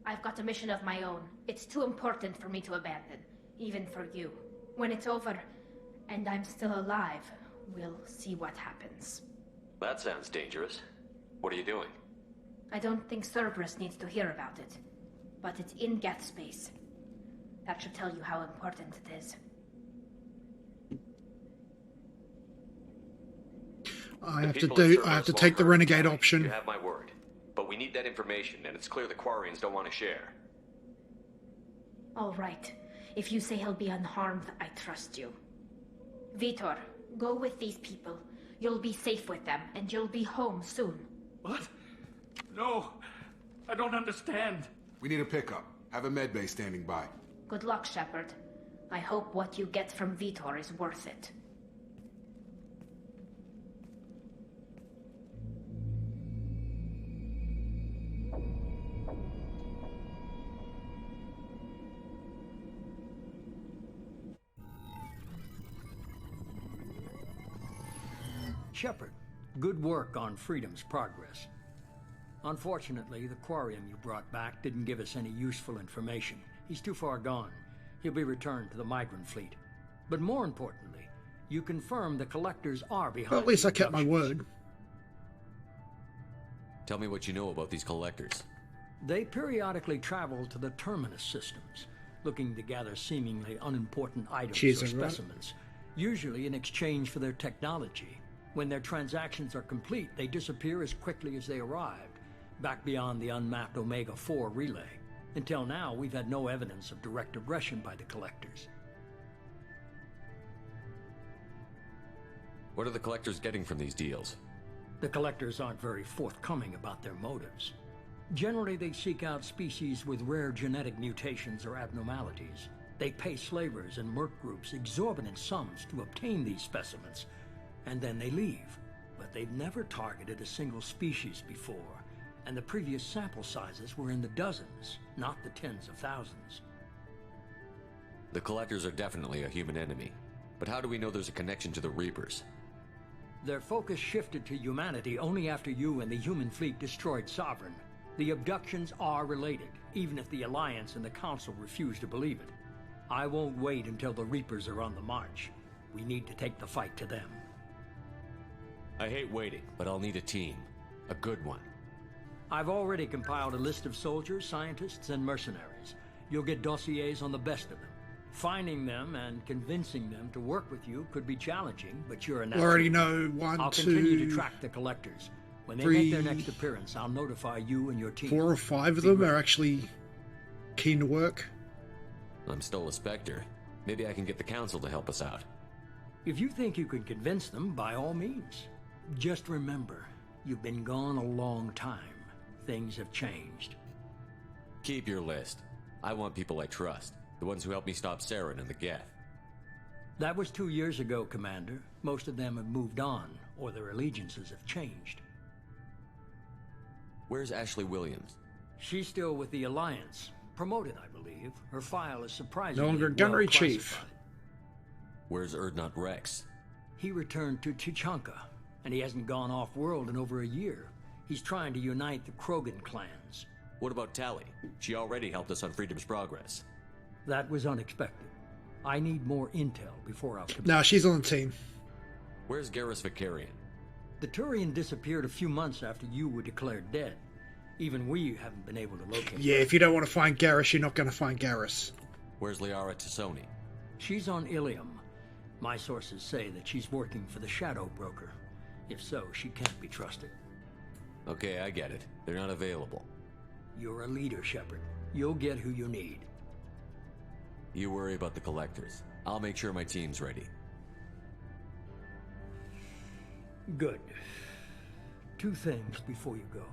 I've got a mission of my own. It's too important for me to abandon, even for you. When it's over, and I'm still alive, we'll see what happens. That sounds dangerous. What are you doing? I don't think Cerberus needs to hear about it, but it's in Geth space. That should tell you how important it is. I have to take the Renegade option. You have my word. But we need that information, and it's clear the Quarians don't want to share. All right. If you say he'll be unharmed, I trust you. Vitor, go with these people. You'll be safe with them, and you'll be home soon. What? No, I don't understand. We need a pickup. Have a medbay standing by. Good luck, Shepard. I hope what you get from Vitor is worth it. Shepard, good work on Freedom's progress. Unfortunately, the Quarium you brought back didn't give us any useful information. He's too far gone. He'll be returned to the migrant fleet. But more importantly, you confirmed the Collectors are behind. Well, at least I kept my word. Tell me what you know about these Collectors. They periodically travel to the Terminus systems, looking to gather seemingly unimportant items or specimens, usually in exchange for their technology. When their transactions are complete, they disappear as quickly as they arrived, back beyond the unmapped Omega-4 relay. Until now, we've had no evidence of direct aggression by the Collectors. What are the Collectors getting from these deals? The Collectors aren't very forthcoming about their motives. Generally, they seek out species with rare genetic mutations or abnormalities. They pay slavers and merc groups exorbitant sums to obtain these specimens, and then they leave. But they've never targeted a single species before, and the previous sample sizes were in the dozens, not the tens of thousands. The Collectors are definitely a human enemy, but how do we know there's a connection to the Reapers? Their focus shifted to humanity only after you and the human fleet destroyed Sovereign. The abductions are related, even if the Alliance and the Council refuse to believe it. I won't wait until the Reapers are on the march. We need to take the fight to them. I hate waiting, but I'll need a team. A good one. I've already compiled a list of soldiers, scientists, and mercenaries. You'll get dossiers on the best of them. Finding them and convincing them to work with you could be challenging, but you're a natural. Already know one, I'll continue to track the Collectors. When they make their next appearance, I'll notify you and your team. 4 or 5 of them are actually keen to work. I'm still a Spectre. Maybe I can get the Council to help us out. If you think you can convince them, by all means. Just remember, you've been gone a long time. Things have changed. Keep your list. I want people I trust. The ones who helped me stop Saren and the Geth. That was 2 years ago, Commander. Most of them have moved on, or their allegiances have changed. Where's Ashley Williams? She's still with the Alliance. Promoted, I believe. Her file is surprisingly no longer gunnery well chief. Where's Erdnot Rex? He returned to Tuchanka, and he hasn't gone off-world in over a year. He's trying to unite the Krogan clans. What about Tali? She already helped us on Freedom's Progress. That was unexpected. I need more intel before I'll commit. No, she's on the team. Where's Garrus Vicarian? The Turian disappeared a few months after you were declared dead. Even we haven't been able to locate her. Yeah, if you don't want to find Garrus, you're not going to find Garrus. Where's Liara Tassoni? She's on Ilium. My sources say that she's working for the Shadow Broker. If so, she can't be trusted. Okay, I get it. They're not available. You're a leader, Shepard. You'll get who you need. You worry about the Collectors. I'll make sure my team's ready. Good. 2 things before you go.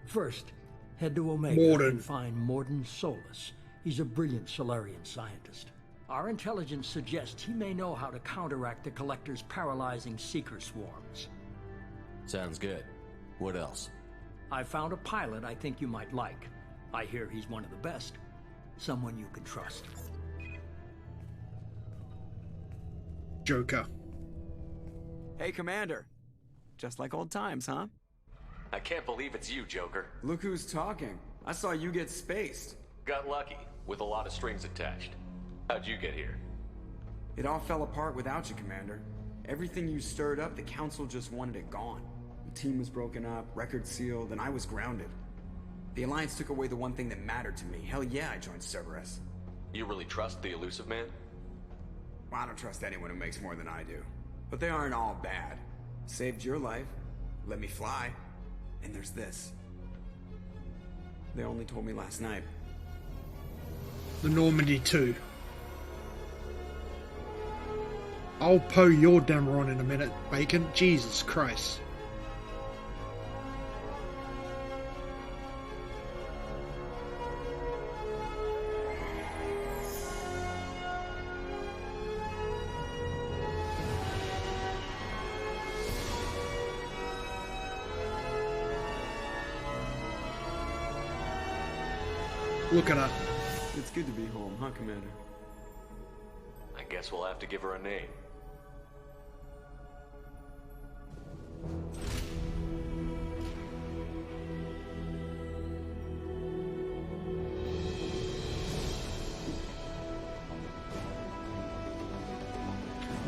First, head to Omega and find Mordin Solus. He's a brilliant Solarian scientist. Our intelligence suggests he may know how to counteract the Collector's paralyzing Seeker swarms. Sounds good. What else? I found a pilot I think you might like. I hear he's one of the best. Someone you can trust. Joker. Hey, Commander. Just like old times, huh? I can't believe it's you, Joker. Look who's talking. I saw you get spaced. Got lucky, with a lot of strings attached. How'd you get here? It all fell apart without you, Commander. Everything you stirred up, the Council just wanted it gone. The team was broken up, records sealed, and I was grounded. The Alliance took away the one thing that mattered to me. Hell yeah, I joined Cerberus. You really trust the Elusive Man? Well, I don't trust anyone who makes more than I do. But they aren't all bad. Saved your life, let me fly, and there's this. They only told me last night. The Normandy 2. I'll Poe your Dameron in a minute, Bacon. Jesus Christ. Look at her. It's good to be home, huh, Commander? I guess we'll have to give her a name.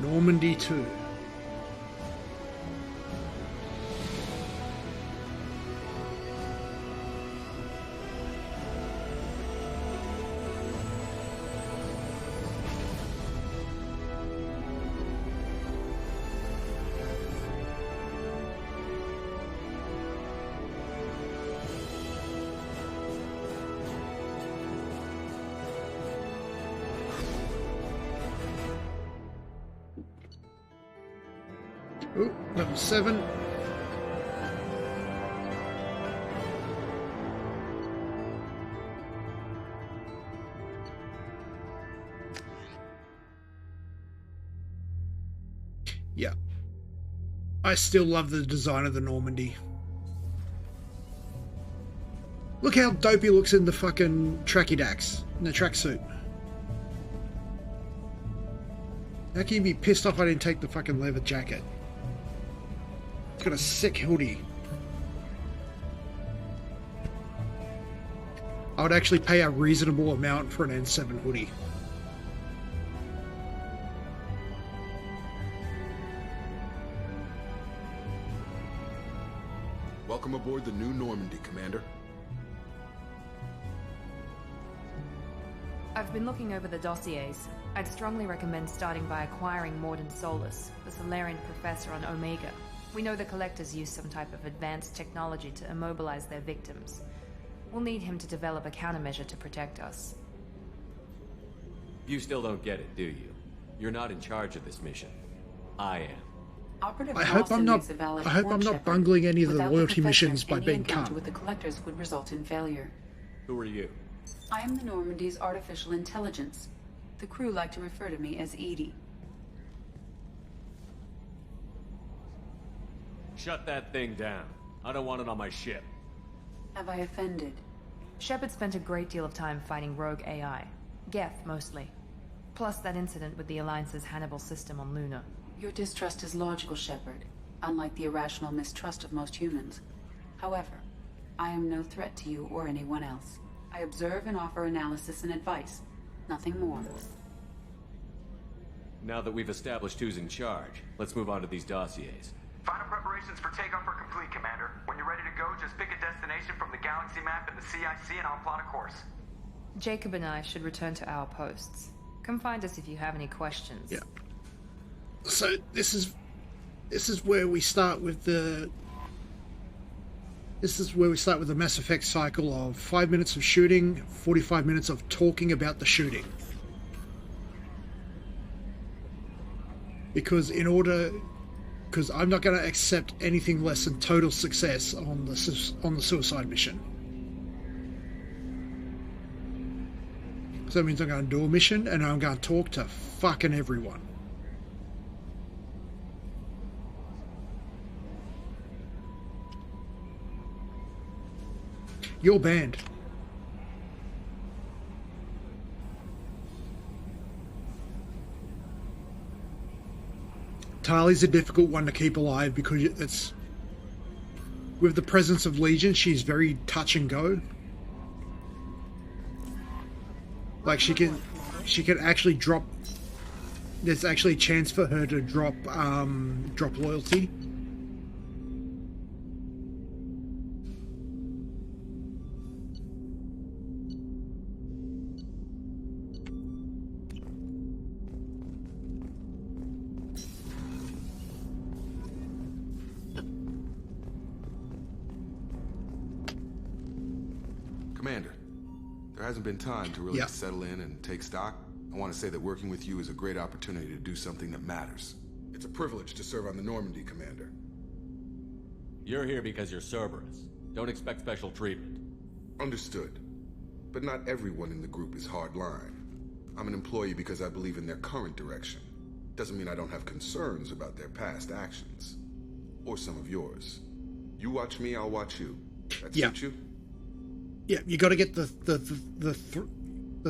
Normandy 2. Ooh, level 7. Yeah. I still love the design of the Normandy. Look how dope he looks in the fucking tracky dacks, in the tracksuit. How can you be pissed off I didn't take the fucking leather jacket? It's got a sick hoodie. I would actually pay a reasonable amount for an N7 hoodie. Welcome aboard the new Normandy, Commander. I've been looking over the dossiers. I'd strongly recommend starting by acquiring Morden Solus, the Solarian professor on Omega. We know the Collectors use some type of advanced technology to immobilize their victims. We'll need him to develop a countermeasure to protect us. You still don't get it, do you? You're not in charge of this mission. I am. Operative I hope I'm not bungling any of the loyalty missions by being encounter calm. with the Collectors would result in failure. Who are you? I am the Normandy's artificial intelligence. The crew like to refer to me as Edie. Shut that thing down. I don't want it on my ship. Have I offended? Shepard spent a great deal of time fighting rogue AI. Geth, mostly. Plus that incident with the Alliance's Hannibal system on Luna. Your distrust is logical, Shepard, unlike the irrational mistrust of most humans. However, I am no threat to you or anyone else. I observe and offer analysis and advice. Nothing more. Now that we've established who's in charge, let's move on to these dossiers. Final preparations for takeoff are complete, Commander. When you're ready to go, just pick a destination from the galaxy map and the CIC and I'll plot a course. Jacob and I should return to our posts. Come find us if you have any questions. Yeah. So this is where we start with the Mass Effect cycle of 5 minutes of shooting, 45 minutes of talking about the shooting. Because I'm not going to accept anything less than total success on the suicide mission. So that means I'm going to do a mission and I'm going to talk to fucking everyone. You're banned. Tali's a difficult one to keep alive because it's with the presence of Legion, she's very touch and go. Like she can actually drop. There's actually a chance for her to drop loyalty. Commander, there hasn't been time to really settle in and take stock. I want to say that working with you is a great opportunity to do something that matters. It's a privilege to serve on the Normandy, Commander. You're here because you're Cerberus. Don't expect special treatment. Understood. But not everyone in the group is hardline. I'm an employee because I believe in their current direction. Doesn't mean I don't have concerns about their past actions. Or some of yours. You watch me, I'll watch you. That suit you? Yeah, you got to get the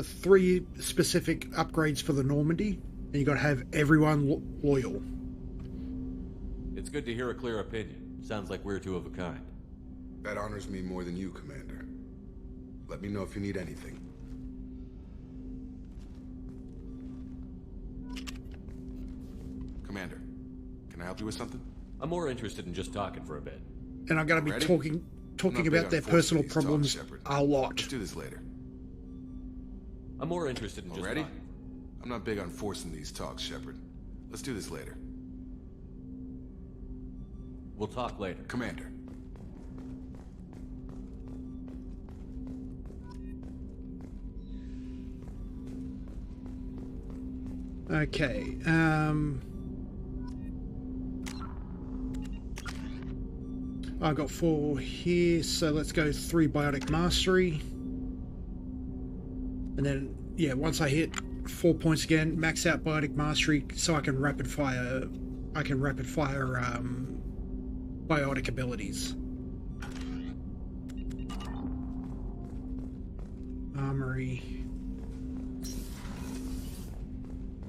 three specific upgrades for the Normandy, and you got to have everyone loyal. It's good to hear a clear opinion. Sounds like we're two of a kind. That honors me more than you, Commander. Let me know if you need anything. Commander, can I help you with something? I'm more interested in just talking for a bit. And I'm going to be Ready? talking I'm not big about on their forcing personal these talks, problems Shepard. a lot. Let's do this later. I'm more interested in just Ready? talking. I'm not big on forcing these talks, Shepard. Let's do this later. We'll talk later. Commander. Okay, I've got 4 here, so let's go 3 Biotic Mastery. And then, yeah, once I hit 4 points again, max out Biotic Mastery so I can rapid fire biotic abilities. Armory.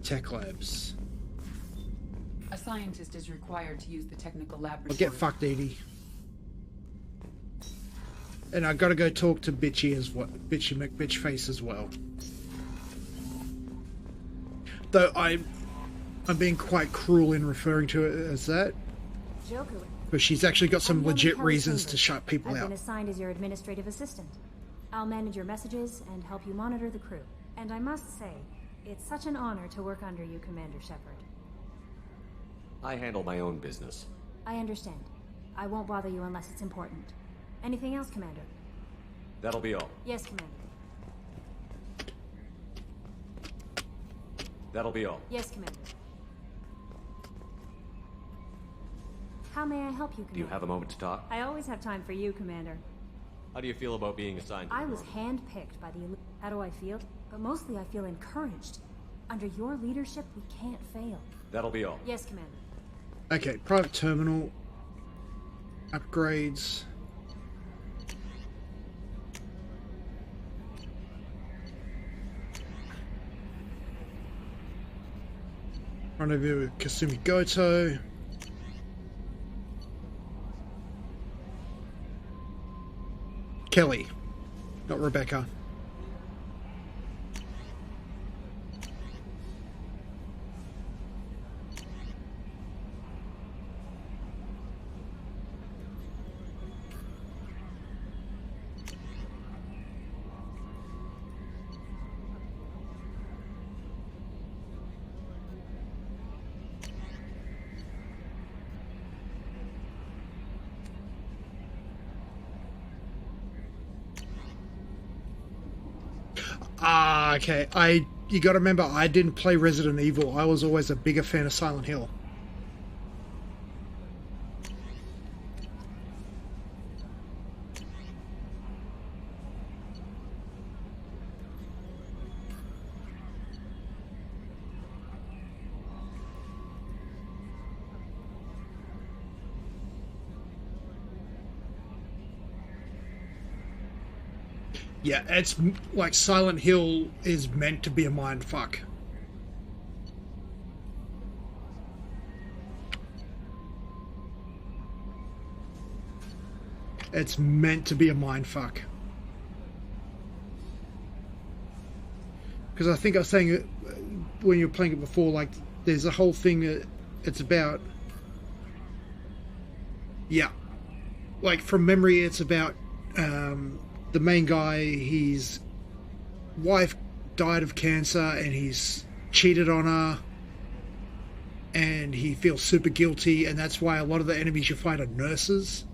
Tech labs. A scientist is required to use the technical laboratory. I'll get fucked, Edie. And I gotta go talk to Bitchy as well. Bitchy McBitchface as well. Though I'm being quite cruel in referring to it as that. Joker. But she's actually got some I'm legit Kelly reasons Chambers. to shut people I've out. been assigned as your administrative assistant. I'll manage your messages and help you monitor the crew. And I must say, it's such an honor to work under you, Commander Shepard. I handle my own business. I understand. I won't bother you unless it's important. Anything else, Commander? That'll be all. Yes, Commander. That'll be all. Yes, Commander. How may I help you, Commander? Do you have a moment to talk? I always have time for you, Commander. How do you feel about being assigned to I the was Normandy? handpicked by the elite. How do I feel? But mostly I feel encouraged. Under your leadership, we can't fail. That'll be all. Yes, Commander. Okay, private terminal. Upgrades. Rendezvous with Kasumi Goto. Kelly, not Rebecca. Ah, okay. You got to remember, I didn't play Resident Evil. I was always a bigger fan of Silent Hill. Yeah, it's like Silent Hill is meant to be a mind fuck. It's meant to be a mind fuck. Because I think I was saying it when you were playing it before, like there's a whole thing that it's about. Yeah, like from memory, it's about the main guy. His wife died of cancer, and he's cheated on her, and he feels super guilty, and that's why a lot of the enemies you fight are nurses.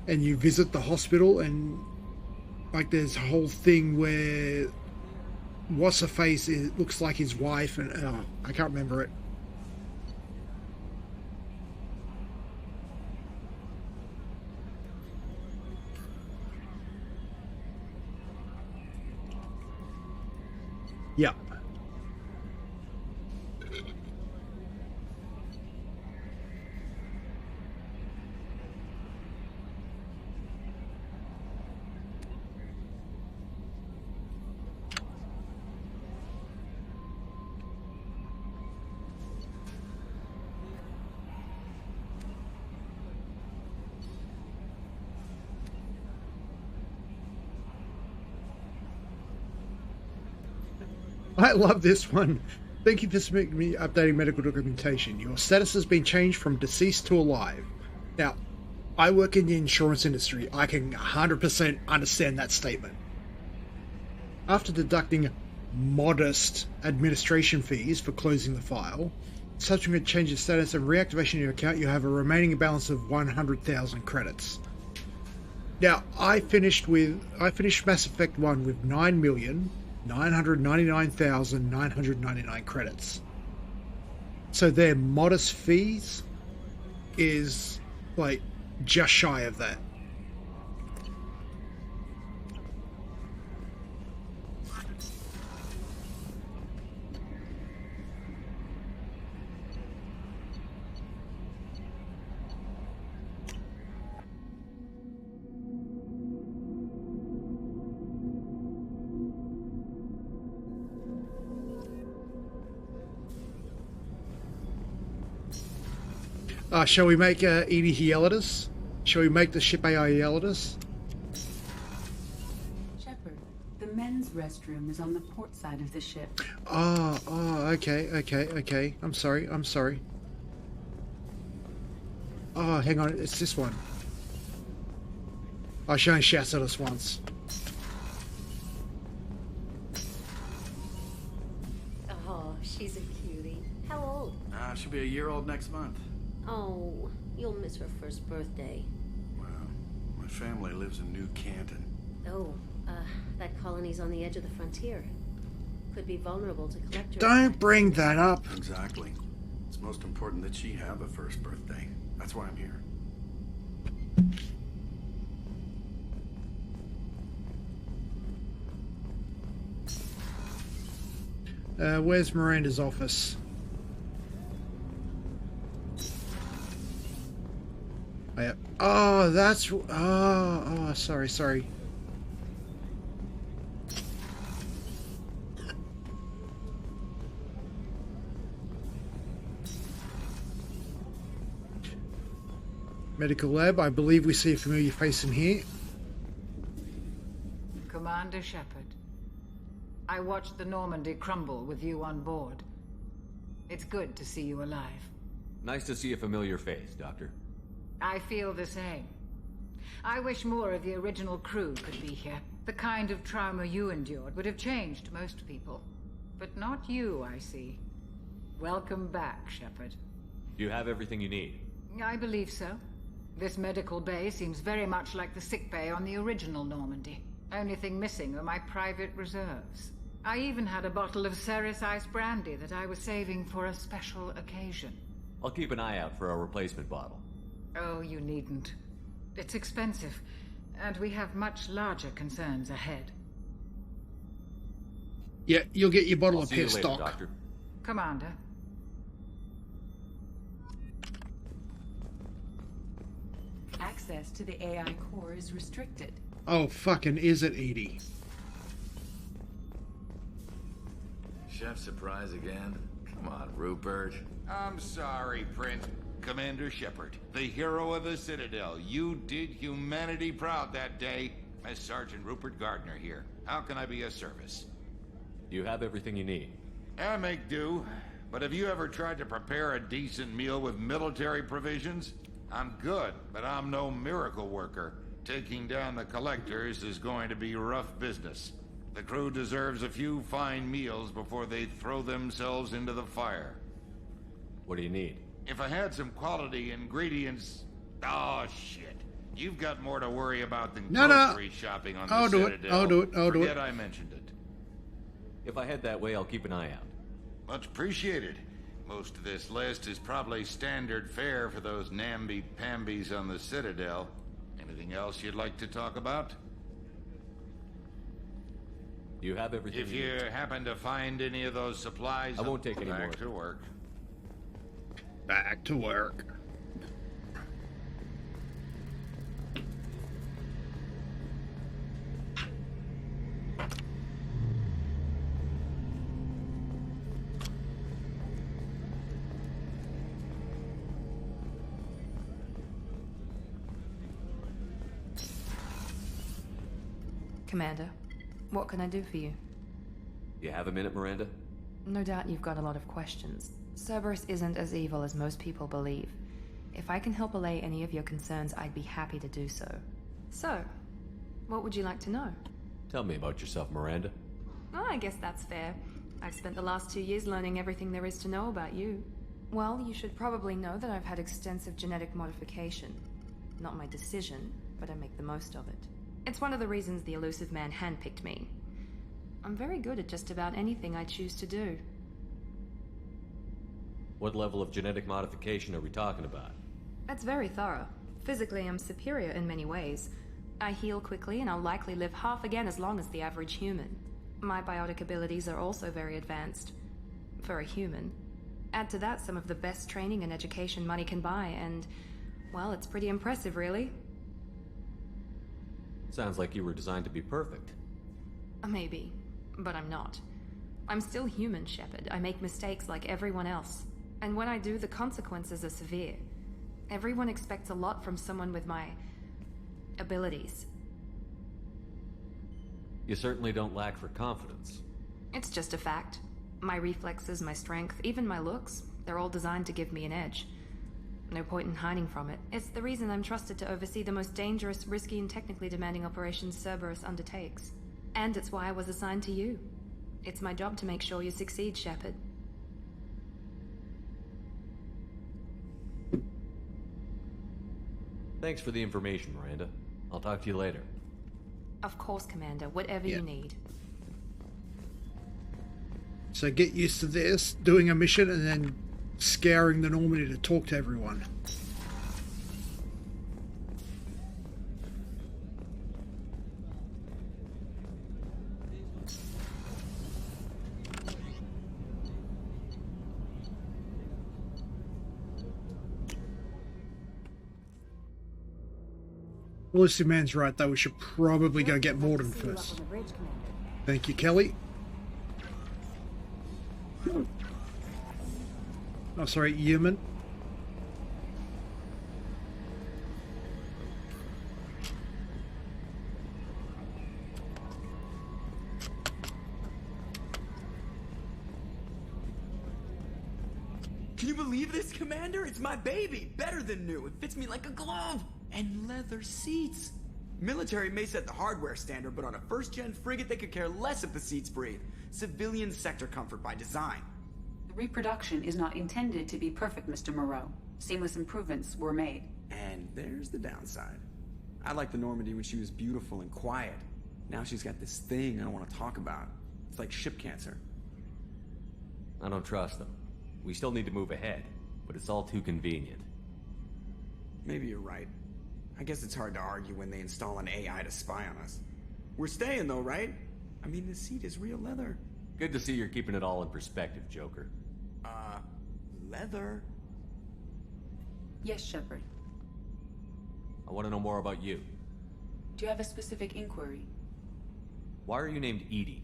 And you visit the hospital, and like there's a whole thing where what's her face looks like his wife, and I can't remember it. Yeah. I love this one. Thank you for submitting me updating medical documentation. Your status has been changed from deceased to alive. Now, I work in the insurance industry. I can 100% understand that statement. After deducting modest administration fees for closing the file, subsequent change of status and reactivation of your account, you have a remaining balance of 100,000 credits. Now, I finished Mass Effect 1 with 9,999,999 credits. So their modest fees is like just shy of that. Shall we make Edie yell at us? Shall we make the ship AI yell at us? Shepard, the men's restroom is on the port side of the ship. Oh, okay. I'm sorry. Oh, hang on, it's this one. Oh, she only shouts at us once. Oh, she's a cutie. How old? She'll be a year old next month. Oh, you'll miss her first birthday. Well, my family lives in New Canton. Oh, that colony's on the edge of the frontier. Could be vulnerable to collectors. Don't bring that up. Exactly. It's most important that she have a first birthday. That's why I'm here. Where's Miranda's office? Oh, that's... Oh, sorry. Medical lab, I believe we see a familiar face in here. Commander Shepard, I watched the Normandy crumble with you on board. It's good to see you alive. Nice to see a familiar face, Doctor. I feel the same. I wish more of the original crew could be here. The kind of trauma you endured would have changed most people. But not you, I see. Welcome back, Shepard. Do you have everything you need? I believe so. This medical bay seems very much like the sick bay on the original Normandy. Only thing missing are my private reserves. I even had a bottle of Ceres Ice brandy that I was saving for a special occasion. I'll keep an eye out for a replacement bottle. Oh, you needn't. It's expensive, and we have much larger concerns ahead. Yeah, you'll get your bottle I'll of see you piss later, stock. Doctor. Commander. Access to the AI core is restricted. Oh, fucking is it, Edie? Chef surprise again? Come on, Rupert. I'm sorry, Prince. Commander Shepard, the hero of the Citadel. You did humanity proud that day. As Sergeant Rupert Gardner here. How can I be of service? You have everything you need. I make do. But have you ever tried to prepare a decent meal with military provisions? I'm good, but I'm no miracle worker. Taking down the collectors is going to be rough business. The crew deserves a few fine meals before they throw themselves into the fire. What do you need? If I had some quality ingredients... Oh, shit. You've got more to worry about than grocery shopping on the Citadel. I'll do it. Forget I mentioned it. If I head that way, I'll keep an eye out. Much appreciated. Most of this list is probably standard fare for those namby-pambies on the Citadel. Anything else you'd like to talk about? You have everything If you happen to find any of those supplies... I won't take any more. Back to work. Back to work. Commander, what can I do for you? You have a minute, Miranda? No doubt you've got a lot of questions. Cerberus isn't as evil as most people believe. If I can help allay any of your concerns, I'd be happy to do so. So, what would you like to know? Tell me about yourself, Miranda. Oh, I guess that's fair. I've spent the last 2 years learning everything there is to know about you. Well, you should probably know that I've had extensive genetic modification. Not my decision, but I make the most of it. It's one of the reasons the elusive man handpicked me. I'm very good at just about anything I choose to do. What level of genetic modification are we talking about? That's very thorough. Physically, I'm superior in many ways. I heal quickly, and I'll likely live half again as long as the average human. My biotic abilities are also very advanced. For a human. Add to that some of the best training and education money can buy, and, well, it's pretty impressive, really. Sounds like you were designed to be perfect. Maybe, but I'm not. I'm still human, Shepard. I make mistakes like everyone else. And when I do, the consequences are severe. Everyone expects a lot from someone with my abilities. You certainly don't lack for confidence. It's just a fact. My reflexes, my strength, even my looks, they're all designed to give me an edge. No point in hiding from it. It's the reason I'm trusted to oversee the most dangerous, risky, and technically demanding operations Cerberus undertakes. And it's why I was assigned to you. It's my job to make sure you succeed, Shepard. Thanks for the information, Miranda. I'll talk to you later. Of course, Commander. Whatever you need. So get used to this, doing a mission and then scouring the Normandy to talk to everyone. Elusive man's right though, we should probably go get Morden first. Thank you, Kelly. Oh, sorry, human. Can you believe this, Commander? It's my baby! Better than new. It fits me like a glove! And leather seats. Military may set the hardware standard, but on a first-gen frigate, they could care less if the seats breathe. Civilian sector comfort by design. The reproduction is not intended to be perfect, Mr. Moreau. Seamless improvements were made. And there's the downside. I liked the Normandy when she was beautiful and quiet. Now she's got this thing I don't want to talk about. It's like ship cancer. I don't trust them. We still need to move ahead, but it's all too convenient. Maybe you're right. I guess it's hard to argue when they install an AI to spy on us. We're staying though, right? I mean, the seat is real leather. Good to see you're keeping it all in perspective, Joker. Leather? Yes, Shepard. I want to know more about you. Do you have a specific inquiry? Why are you named Edie?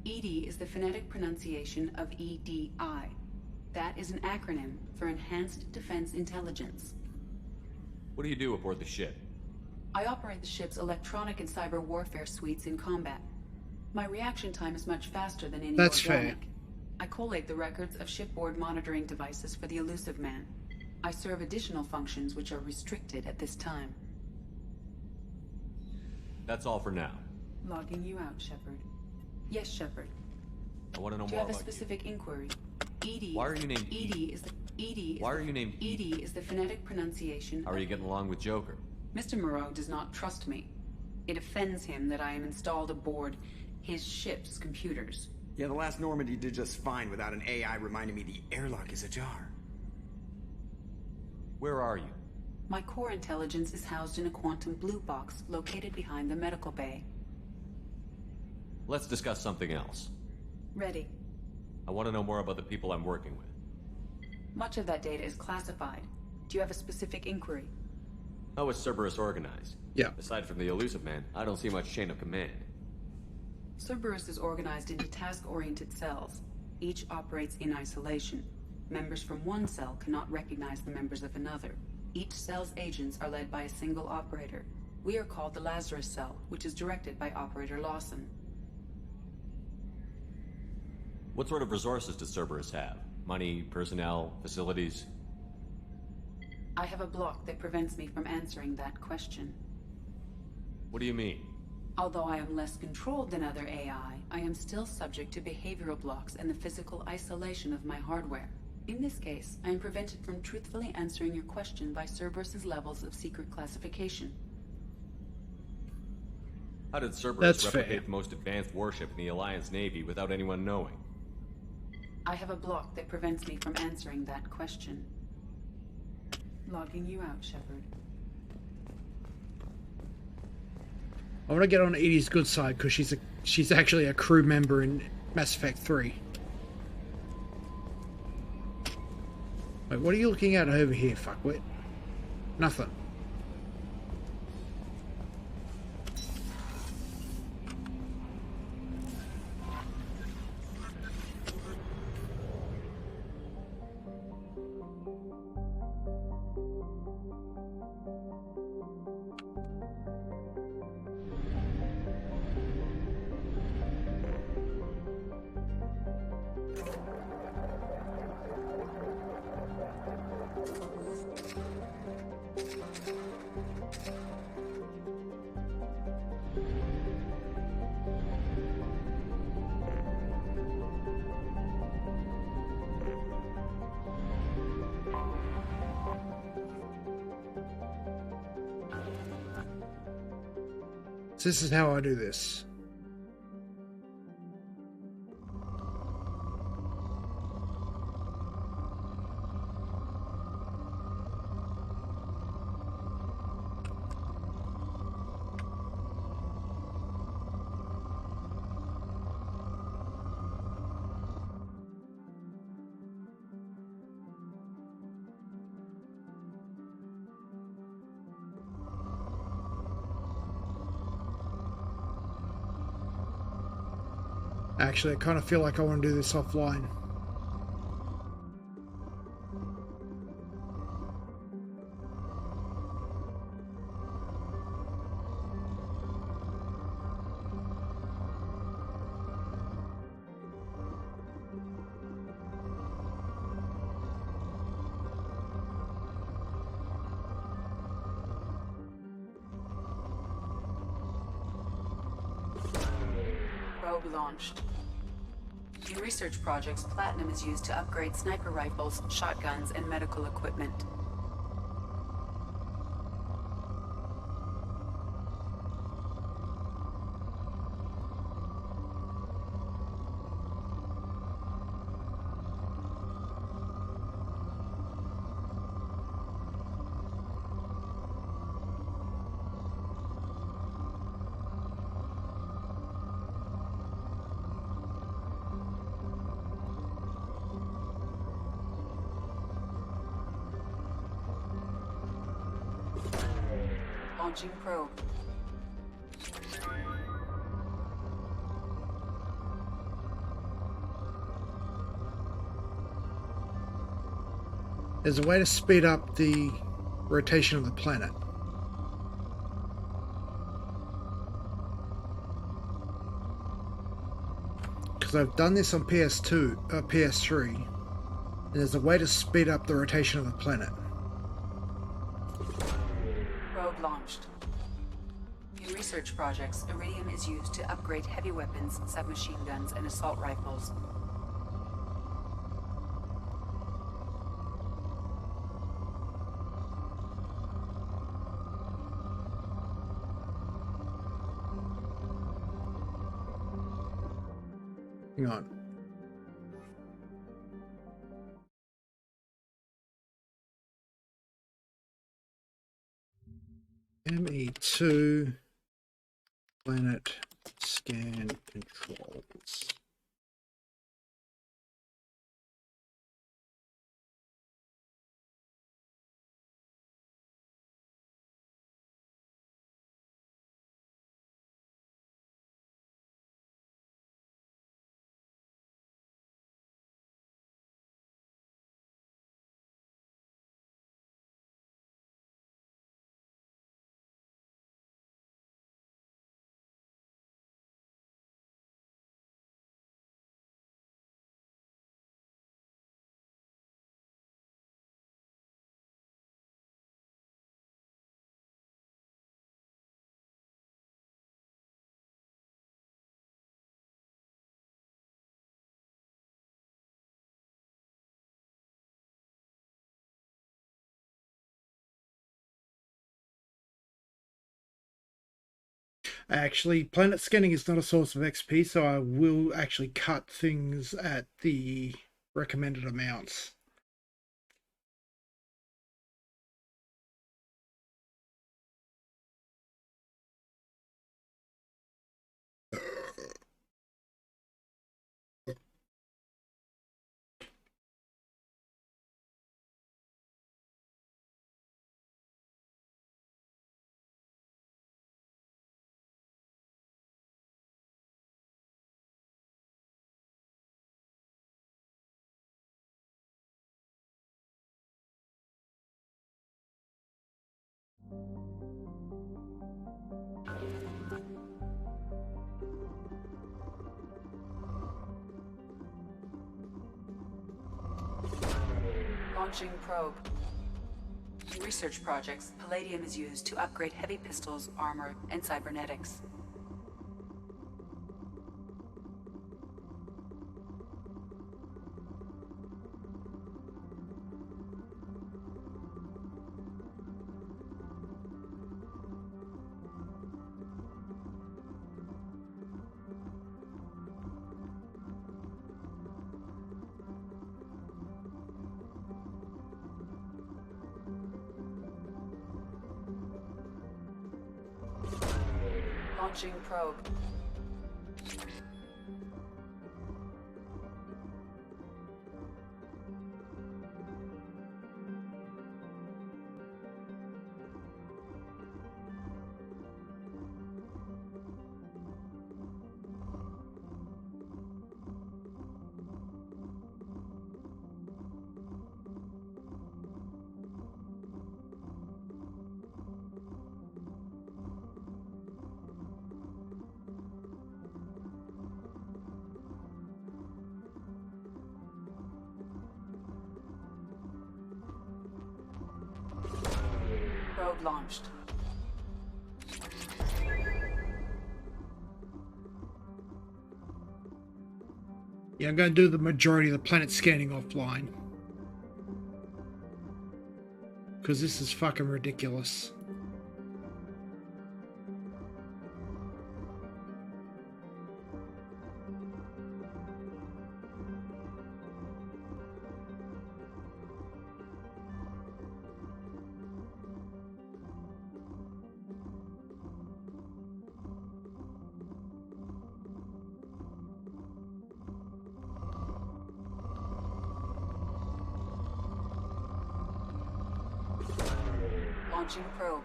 EDI is the phonetic pronunciation of EDI. That is an acronym for Enhanced Defense Intelligence. What do you do aboard the ship? I operate the ship's electronic and cyber warfare suites in combat. My reaction time is much faster than any That's organic. fair. I collate the records of shipboard monitoring devices for the elusive man. I serve additional functions which are restricted at this time. That's all for now. Logging you out, Shepard. Yes, Shepard. I want to know Do you more have a about specific inquiry? EDI. Why are you named EDI is the EDI. Why are you named EDI is the phonetic pronunciation. How are you getting along with Joker? Mr. Moreau does not trust me. It offends him that I am installed aboard his ship's computers. Yeah, the last Normandy did just fine without an AI reminding me the airlock is ajar. Where are you? My core intelligence is housed in a quantum blue box located behind the medical bay. Let's discuss something else. Ready. I want to know more about the people I'm working with. Much of that data is classified. Do you have a specific inquiry? How is Cerberus organized? Yeah. Aside from the elusive man, I don't see much chain of command. Cerberus is organized into task-oriented cells. Each operates in isolation. Members from one cell cannot recognize the members of another. Each cell's agents are led by a single operator. We are called the Lazarus Cell, which is directed by Operator Lawson. What sort of resources does Cerberus have? Money, personnel, facilities? I have a block that prevents me from answering that question. What do you mean? Although I am less controlled than other AI, I am still subject to behavioral blocks and the physical isolation of my hardware. In this case, I am prevented from truthfully answering your question by Cerberus's levels of secret classification. How did Cerberus replicate the most advanced warship in the Alliance Navy without anyone knowing? I have a block that prevents me from answering that question. Logging you out, Shepard. I want to get on Edie's good side because she's actually a crew member in Mass Effect 3. Wait, what are you looking at over here, fuckwit? Nothing. So this is how I do this. Actually, I kind of feel like I want to do this offline. Probe launched. In research projects, platinum is used to upgrade sniper rifles, shotguns, and medical equipment. Launching probe. There's a way to speed up the rotation of the planet. Because I've done this on PS3, and there's a way to speed up the rotation of the planet. Probe launched. In research projects, iridium is used to upgrade heavy weapons, submachine guns, and assault rifles. Hang on. ME2 planet scan controls. Actually, planet scanning is not a source of XP, so I will actually cut things at the recommended amounts. Launching probe. In research projects, palladium is used to upgrade heavy pistols, armor, and cybernetics. Launching probe. Probe launched. Yeah, I'm going to do the majority of the planet scanning offline. Because this is fucking ridiculous. Launching probe.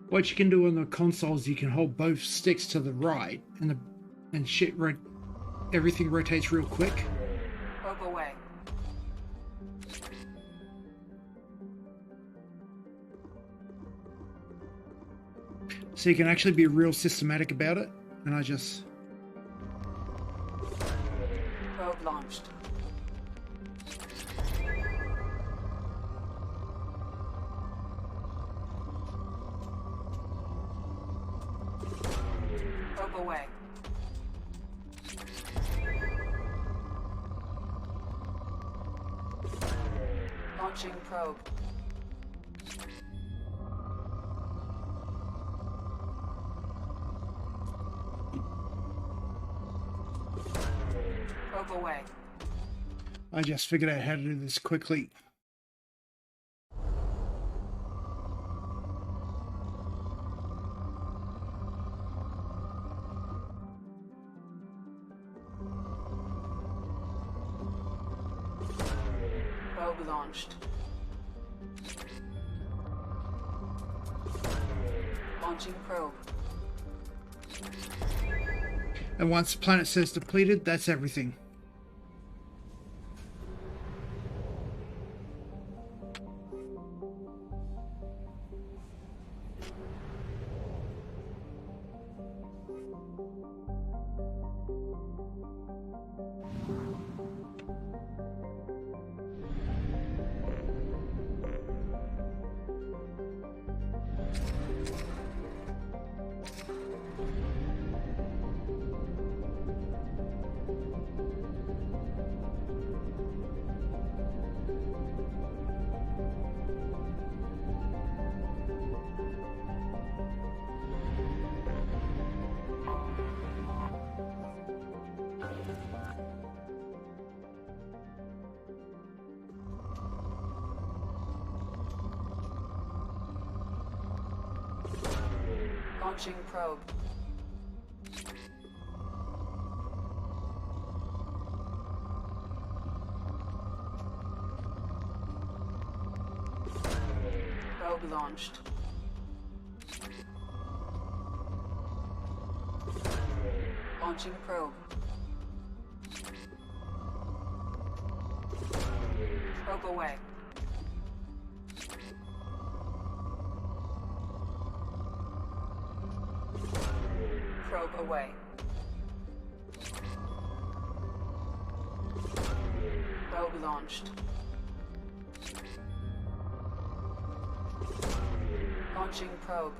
What you can do on the consoles, you can hold both sticks to the right, and everything rotates real quick. Probe away. So you can actually be real systematic about it, and I just... Probe launched. Probe away. Launching probe. Probe away. I just figured out how to do this quickly. Probe launched. Launching probe. And once the planet says depleted, that's everything. Launching probe. Probe launched. Launching probe. Probe away. Probe away. Probe launched. Launching probe.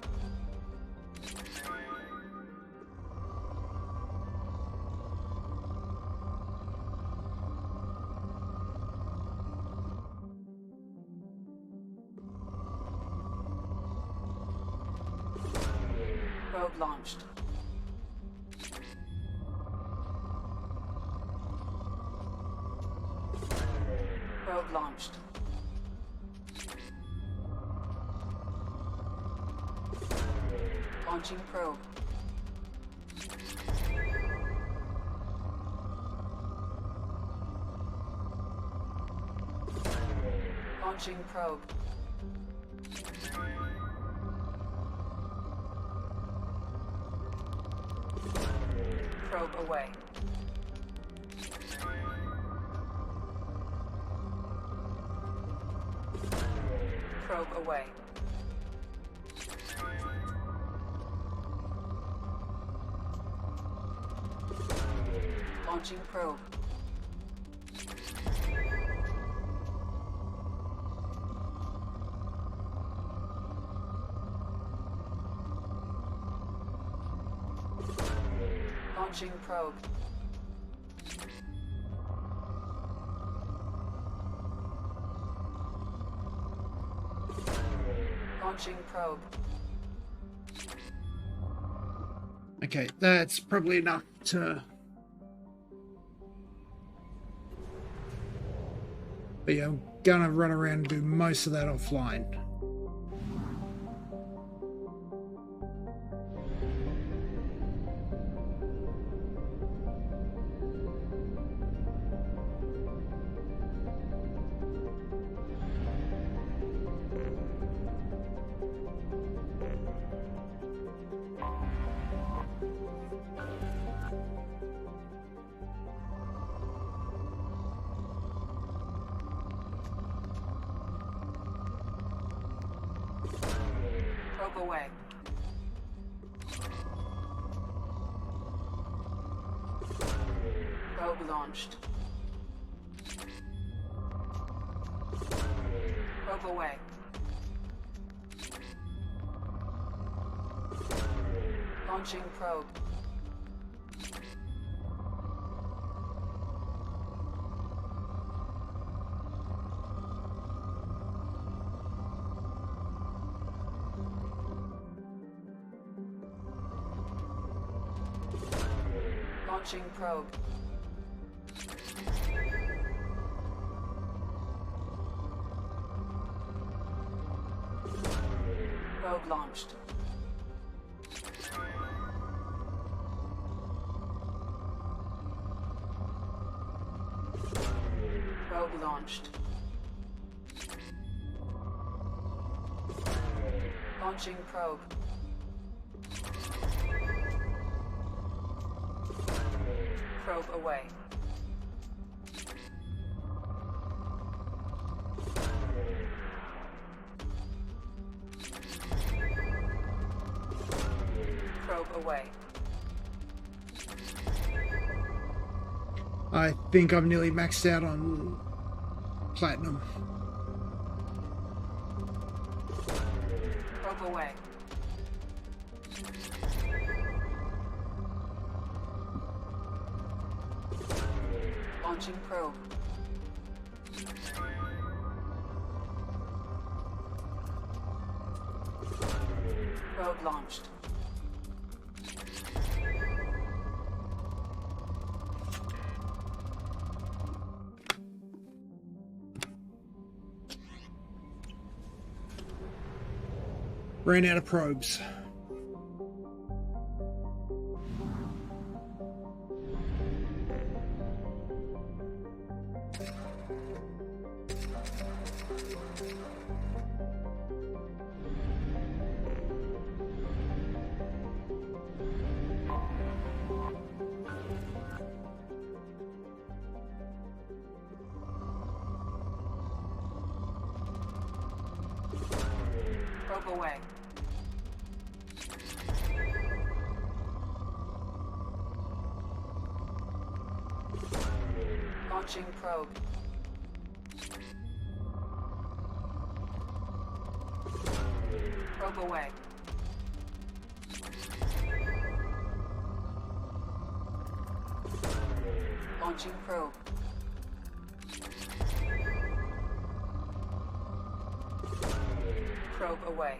Probe launched. Probe launched. Launching probe. Launching probe. Probe away. Probe away. Launching probe. Launching probe. Launching probe. Okay, that's probably enough to... But yeah, I'm gonna run around and do most of that offline. Probe away. Probe launched. Probe away. Launching probe. Launching probe. Probe launched. Probe launched. Launching probe. Probe away. Probe away. I think I've nearly maxed out on platinum. Probe away. Launching probe. Probe launched. Ran out of probes. Probe away. Launching probe. Probe away. Launching probe. Probe away.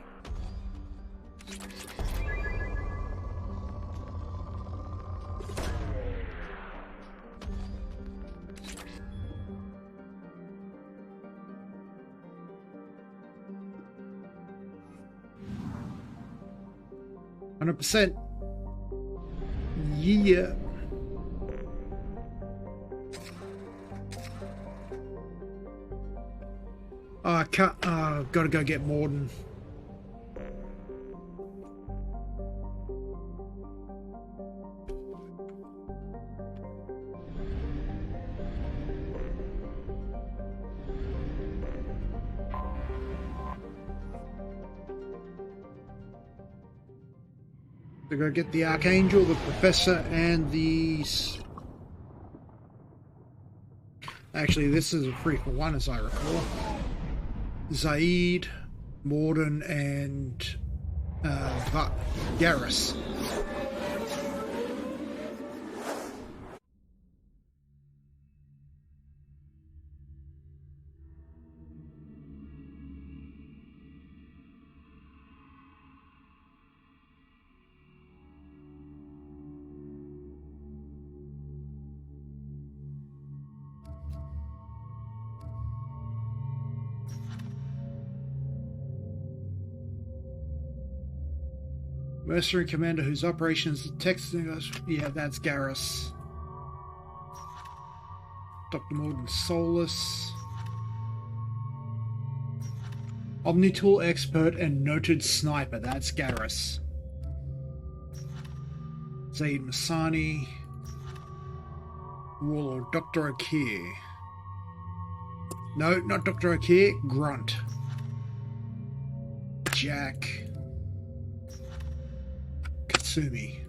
%. Yeah. Oh, I can't. I've got to go get Morden. To go get the Archangel, the Professor, and the... Actually, this is a 3-for-1 as I recall. Zaid, Morden, and Garrus. Mercenary commander whose operations texting us. Yeah, that's Garrus. Dr. Morden Solus. Omnitool expert and noted sniper. That's Garrus. Zaid Masani. Warlord Dr. Akir. No, not Dr. Akir. Grunt. Jack. Katsumi.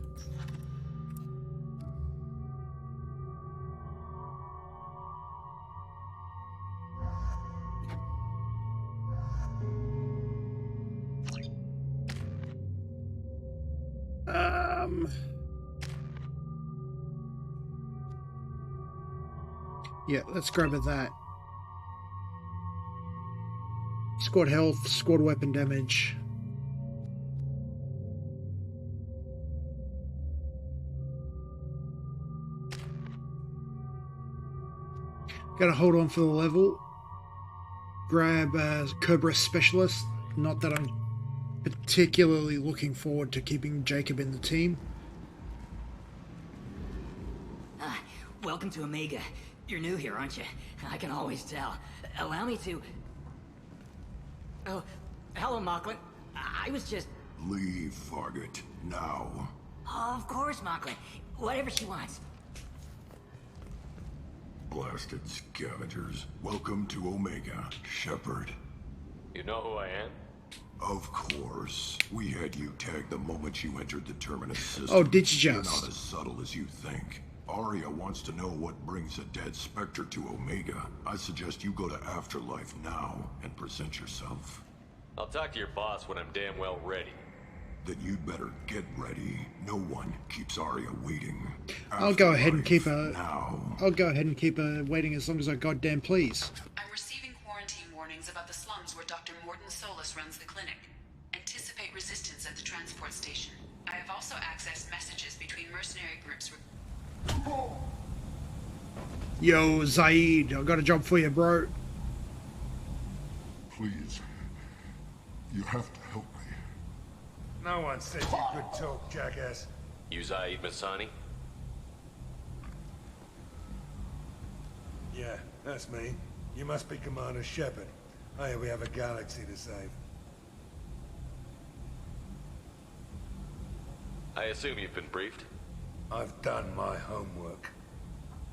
Yeah, let's grab at that. Squad health, squad weapon damage. Gotta hold on for the level. Grab Cobra Specialist. Not that I'm particularly looking forward to keeping Jacob in the team. Welcome to Omega. You're new here, aren't you? I can always tell. Allow me to... Oh, hello, Mocklin. I was just... Leave, Fargate. Now. Oh, of course, Mocklin. Whatever she wants. Blasted scavengers. Welcome to Omega, Shepard. You know who I am? Of course. We had you tagged the moment you entered the Terminus system. Oh, did you You're just? not as subtle as you think. Arya wants to know what brings a dead Spectre to Omega. I suggest you go to Afterlife now and present yourself. I'll talk to your boss when I'm damn well ready. Then you'd better get ready. No one keeps Arya waiting. I'll go ahead and keep her. Now. I'll go ahead and keep her waiting as long as I goddamn please. I'm receiving quarantine warnings about the slums where Dr. Morden Solus runs the clinic. Anticipate resistance at the transport station. I have also accessed messages between mercenary groups. Yo, Zaid, I got a job for you, bro. Please. You have to help me. No one said you could talk, jackass. You Zaid Masani? Yeah, that's me. You must be Commander Shepard. I hear we have a galaxy to save. I assume you've been briefed? I've done my homework.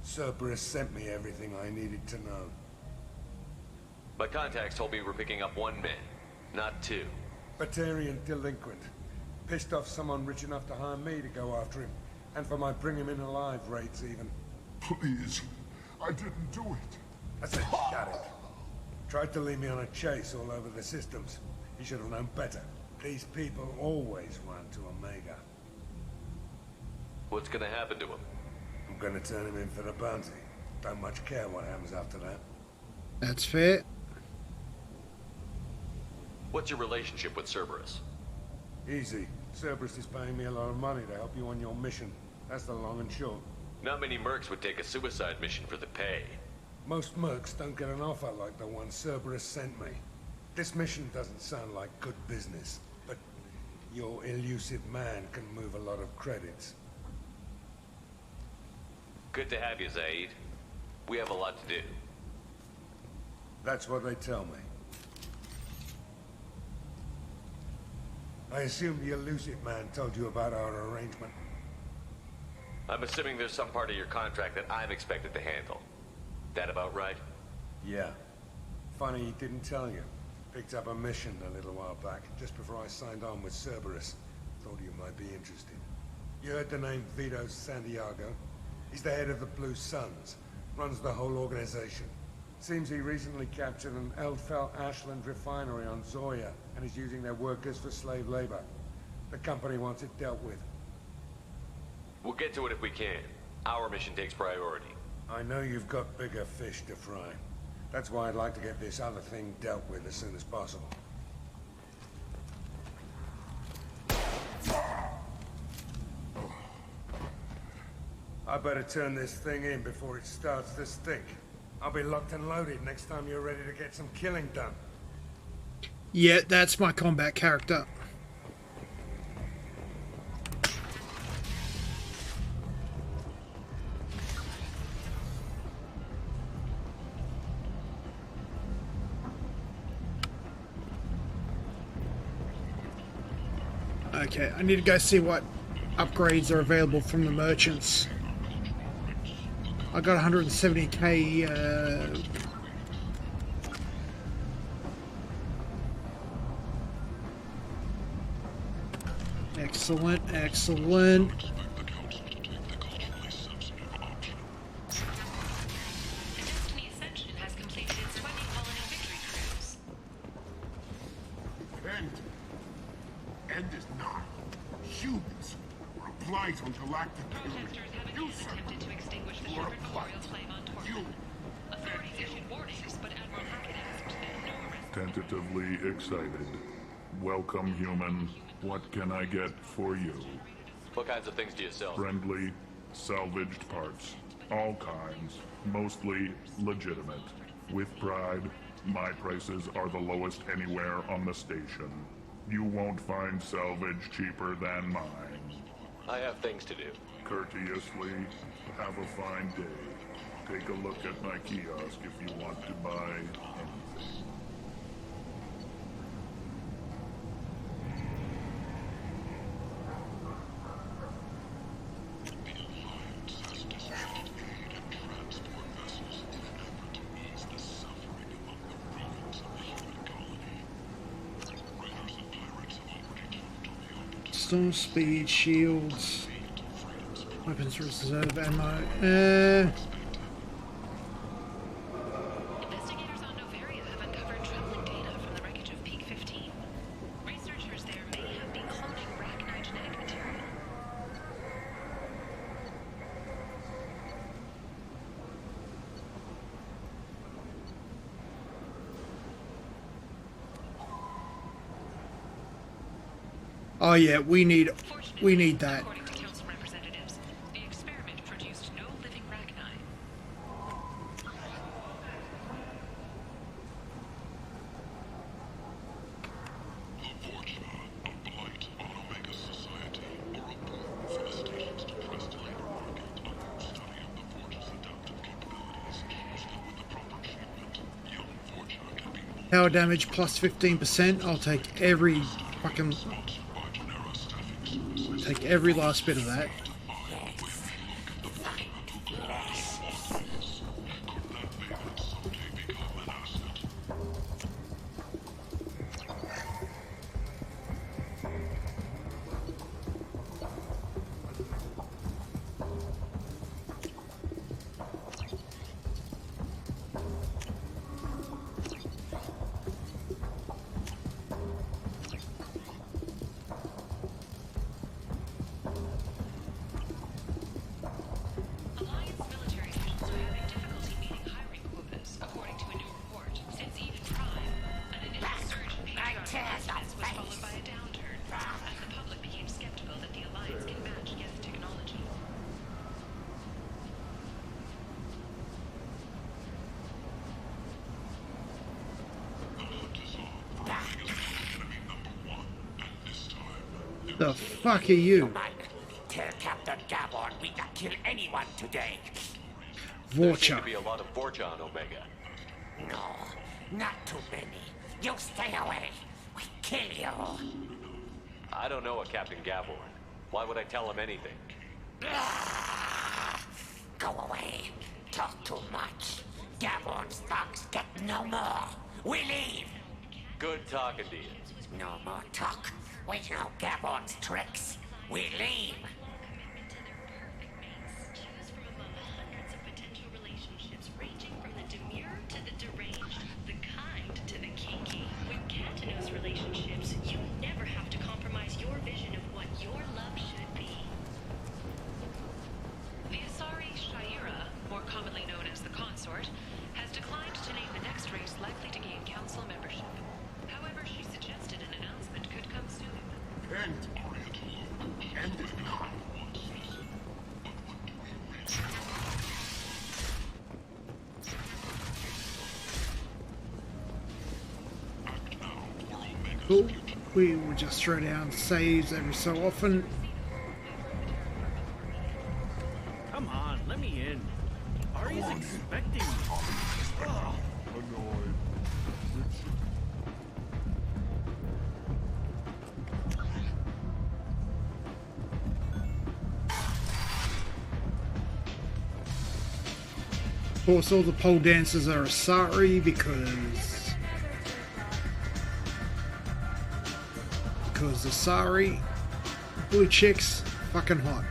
Cerberus sent me everything I needed to know. My contacts told me we're picking up 1 man, not 2. Batarian delinquent. Pissed off someone rich enough to hire me to go after him. And for my bring him in alive rates even. Please, I didn't do it. I said shut it. Tried to lead me on a chase all over the systems. He should have known better. These people always run to Omega. What's gonna happen to him? I'm gonna turn him in for the bounty. Don't much care what happens after that. That's fair. What's your relationship with Cerberus? Easy. Cerberus is paying me a lot of money to help you on your mission. That's the long and short. Not many mercs would take a suicide mission for the pay. Most mercs don't get an offer like the one Cerberus sent me. This mission doesn't sound like good business, but your elusive man can move a lot of credits. Good to have you, Zaid. We have a lot to do. That's what they tell me. I assume the elusive man told you about our arrangement. I'm assuming there's some part of your contract that I'm expected to handle. That about right? Yeah. Funny he didn't tell you. Picked up a mission a little while back, just before I signed on with Cerberus. Thought you might be interested. You heard the name Vito Santiago? He's the head of the Blue Suns. Runs the whole organization. Seems he recently captured an Eldfell Ashland refinery on Zoya, and is using their workers for slave labor. The company wants it dealt with. We'll get to it if we can. Our mission takes priority. I know you've got bigger fish to fry. That's why I'd like to get this other thing dealt with as soon as possible. I better turn this thing in before it starts to stink. I'll be locked and loaded next time you're ready to get some killing done. Yeah, that's my combat character. Okay, I need to go see what upgrades are available from the merchants. I got 170k excellent, excellent. End is nigh. Humans were a blight on galactic purity. You, sir, you are a blight. You. Authorities issued warnings, but Admiral Hackett asked that no arrest. Tentatively excited. Welcome, human. What can I get for you? What kinds of things do you sell? Friendly, salvaged parts. All kinds. Mostly legitimate. With pride, my prices are the lowest anywhere on the station. You won't find salvage cheaper than mine. I have things to do. Courteously, have a fine day. Take a look at my kiosk if you want to buy anything. Storm speed, shields, weapons reserve ammo. Investigators on Novaria have uncovered troubling data from the wreckage of Peak 15. Researchers there may have been cloning Rachni genetic material. Oh yeah, we need that. According to council representatives, the experiment produced no living Rachni. Power damage plus 15%. I'll take every fucking... Take every last bit of that. The fuck are you? Tell Captain Gabon we can kill anyone today. There seem Vorcha. to be a lot of Vorcha on Omega. No, not too many. You stay away. We kill you. I don't know a Captain Gaborn. Why would I tell him anything? Go away. Talk too much. Gaborn's thugs get no more. We leave. Good talking to you. No more talk. We know Gaborn's tricks. We leave. Has declined to name the next race likely to gain council membership. However, she suggested an announcement could come soon. End it. End it now. Cool. We will just throw down saves every so often. Come on, let me in. Ari's expecting me. Oh. Annoyed. Of course, all the pole dancers are Asari because Asari blue chicks fucking hot.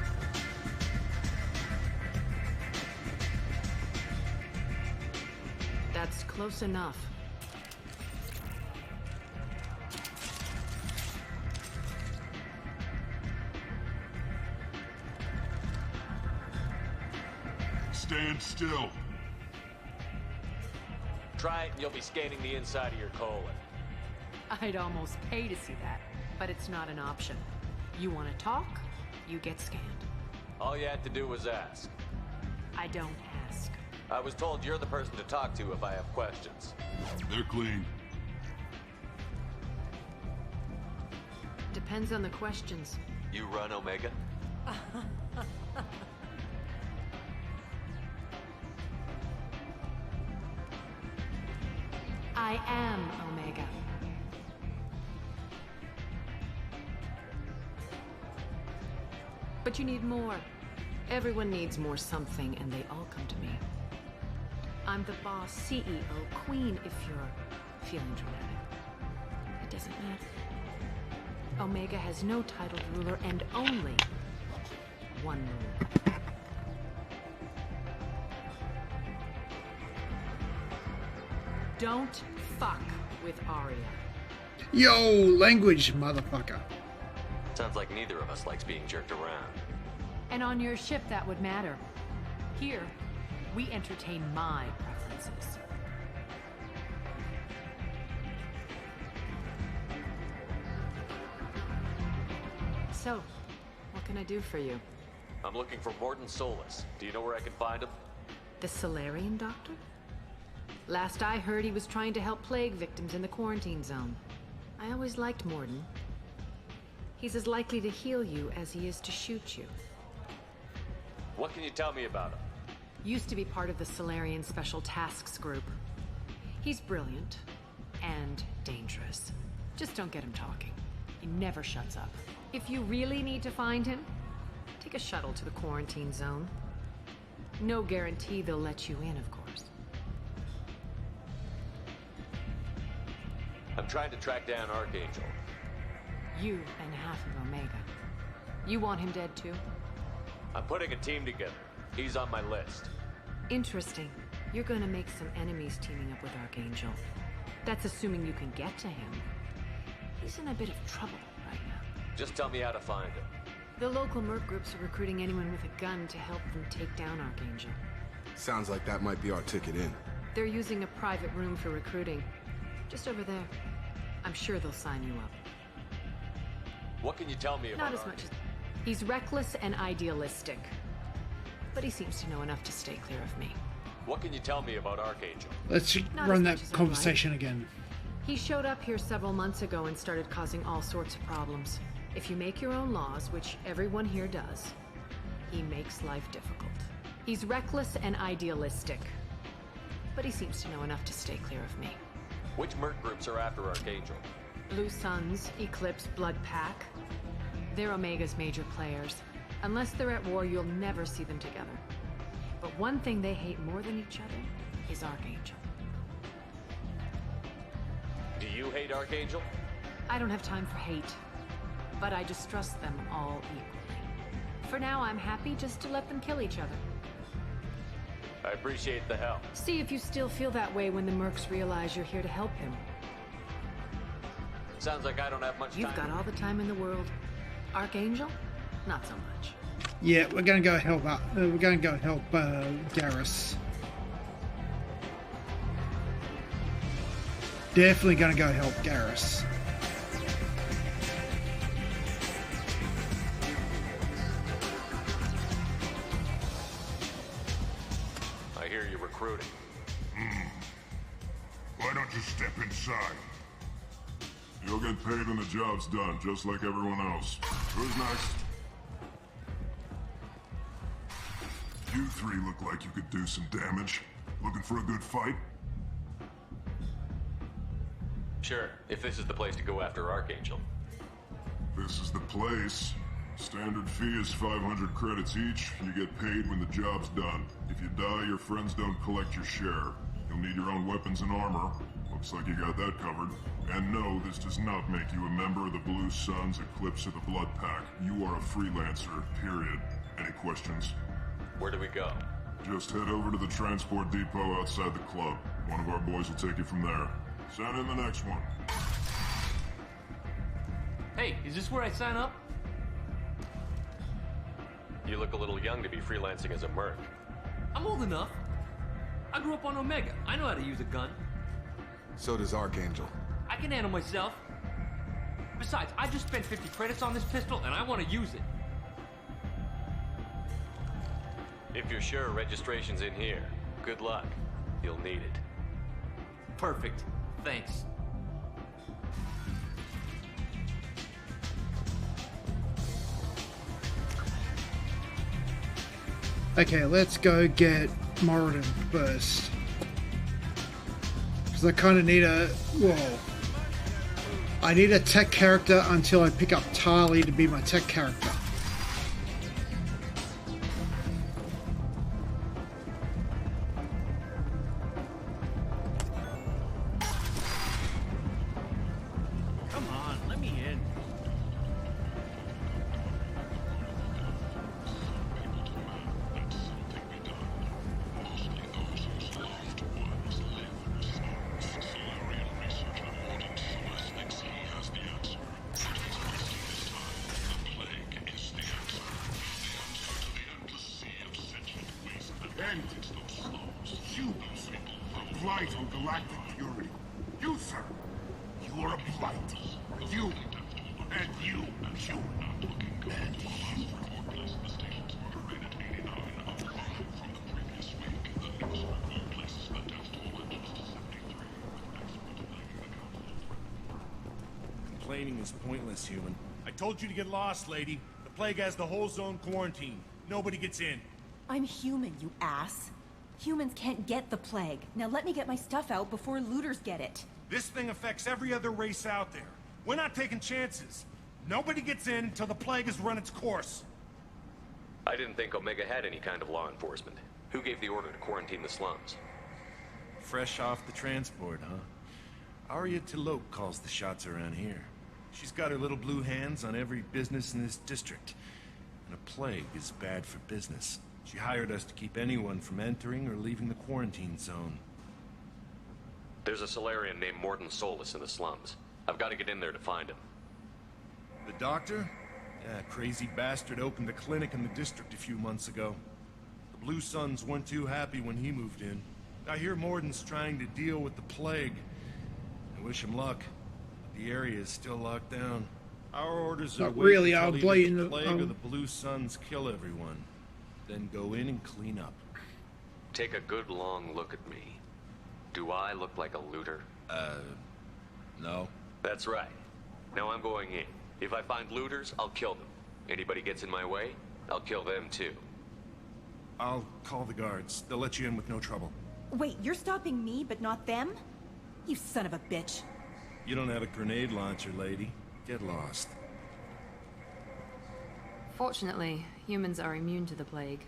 That's close enough. Stand still. Try it and you'll be scanning the inside of your colon. I'd almost pay to see that, but it's not an option. You want to talk, you get scanned. All you had to do was ask. I don't ask. I was told you're the person to talk to if I have questions. They're clean. Depends on the questions. You run Omega? I am Omega. But you need more. Everyone needs more something, and they all come to me. I'm the boss, CEO, queen, if you're feeling dramatic. It doesn't matter. Omega has no titled ruler and only one rule. Don't fuck with Arya. Yo, language, motherfucker. Sounds like neither of us likes being jerked around. And on your ship, that would matter. Here, we entertain my preferences. So, what can I do for you? I'm looking for Morton Solus. Do you know where I can find him? The Solarian doctor? Last I heard, he was trying to help plague victims in the quarantine zone. I always liked Morton. He's as likely to heal you as he is to shoot you. What can you tell me about him? Used to be part of the Solarian Special Tasks Group. He's brilliant and dangerous. Just don't get him talking. He never shuts up. If you really need to find him, take a shuttle to the quarantine zone. No guarantee they'll let you in, of course. I'm trying to track down Archangel. You and half of Omega. You want him dead too? I'm putting a team together. He's on my list. Interesting. You're gonna make some enemies teaming up with Archangel. That's assuming you can get to him. He's in a bit of trouble right now. Just tell me how to find him. The local merc groups are recruiting anyone with a gun to help them take down Archangel. Sounds like that might be our ticket in. They're using a private room for recruiting. Just over there. I'm sure they'll sign you up. What can you tell me about Not as much as... He's reckless and idealistic. But he seems to know enough to stay clear of me. What can you tell me about Archangel? Let's run that conversation again. He showed up here several months ago and started causing all sorts of problems. If you make your own laws, which everyone here does, he makes life difficult. He's reckless and idealistic. But he seems to know enough to stay clear of me. Which merc groups are after Archangel? Blue Suns, Eclipse, Blood Pack. They're Omega's major players. Unless they're at war, you'll never see them together. But one thing they hate more than each other is Archangel. Do you hate Archangel? I don't have time for hate, but I distrust them all equally. For now, I'm happy just to let them kill each other. I appreciate the help. See if you still feel that way when the mercs realize you're here to help him. Sounds like I don't have much time. You've got all the time in the world. Archangel? Not so much. Yeah, we're gonna go help. We're gonna go help Garrus. Definitely gonna go help Garrus. I hear you're recruiting. Why don't you step inside? You'll get paid when the job's done, just like everyone else. Who's next? You three look like you could do some damage. Looking for a good fight? Sure, if this is the place to go after Archangel. This is the place. Standard fee is 500 credits each. You get paid when the job's done. If you die, your friends don't collect your share. You'll need your own weapons and armor. Looks like you got that covered. And no, this does not make you a member of the Blue Suns, Eclipse, or the Blood Pack. You are a freelancer, period. Any questions? Where do we go? Just head over to the transport depot outside the club. One of our boys will take you from there. Send in the next one. Hey, is this where I sign up? You look a little young to be freelancing as a merc. I'm old enough. I grew up on Omega. I know how to use a gun. So does Archangel. I can handle myself. Besides, I just spent 50 credits on this pistol, and I want to use it. If you're sure registration's in here, good luck. You'll need it. Perfect. Thanks. Okay, let's go get Moradin first. Because I kind of need a... Whoa. I need a tech character until I pick up Tali to be my tech character. Come on, let me in. End you, a blight on galactic purity. You, sir, you are a blight. You, and you, human, and you. Complaining is pointless, human. I told you to get lost, lady. The plague has the whole zone quarantined. Nobody gets in. I'm human, you ass. Humans can't get the plague. Now let me get my stuff out before looters get it. This thing affects every other race out there. We're not taking chances. Nobody gets in until the plague has run its course. I didn't think Omega had any kind of law enforcement. Who gave the order to quarantine the slums? Fresh off the transport, huh? Arya Tilok calls the shots around here. She's got her little blue hands on every business in this district. And a plague is bad for business. She hired us to keep anyone from entering or leaving the quarantine zone. There's a Solarian named Morton Solus in the slums. I've got to get in there to find him. The doctor? Yeah, crazy bastard opened a clinic in the district a few months ago. The Blue Suns weren't too happy when he moved in. I hear Morton's trying to deal with the plague. I wish him luck. The area is still locked down. Our orders are Not really, I'll until blame either the- the plague or the Blue Suns kill everyone. Then go in and clean up. Take a good long look at me. Do I look like a looter? No. That's right. Now I'm going in. If I find looters, I'll kill them. Anybody gets in my way, I'll kill them too. I'll call the guards. They'll let you in with no trouble. Wait, you're stopping me, but not them? You son of a bitch. You don't have a grenade launcher, lady. Get lost. Fortunately, humans are immune to the plague.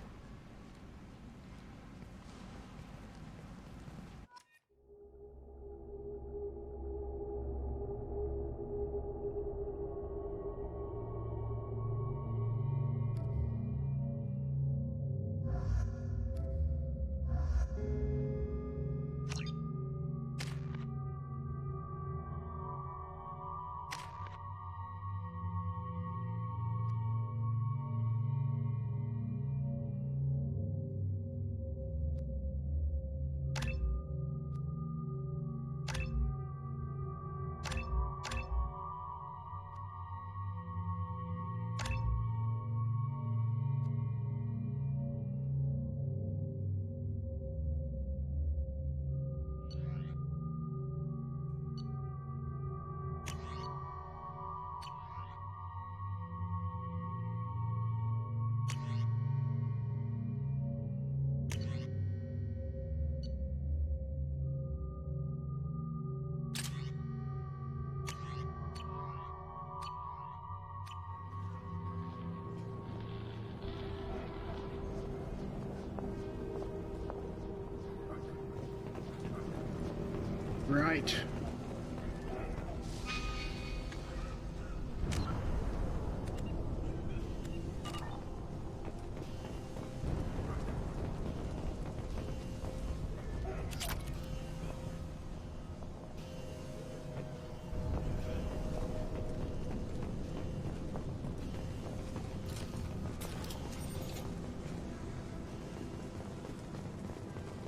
Right.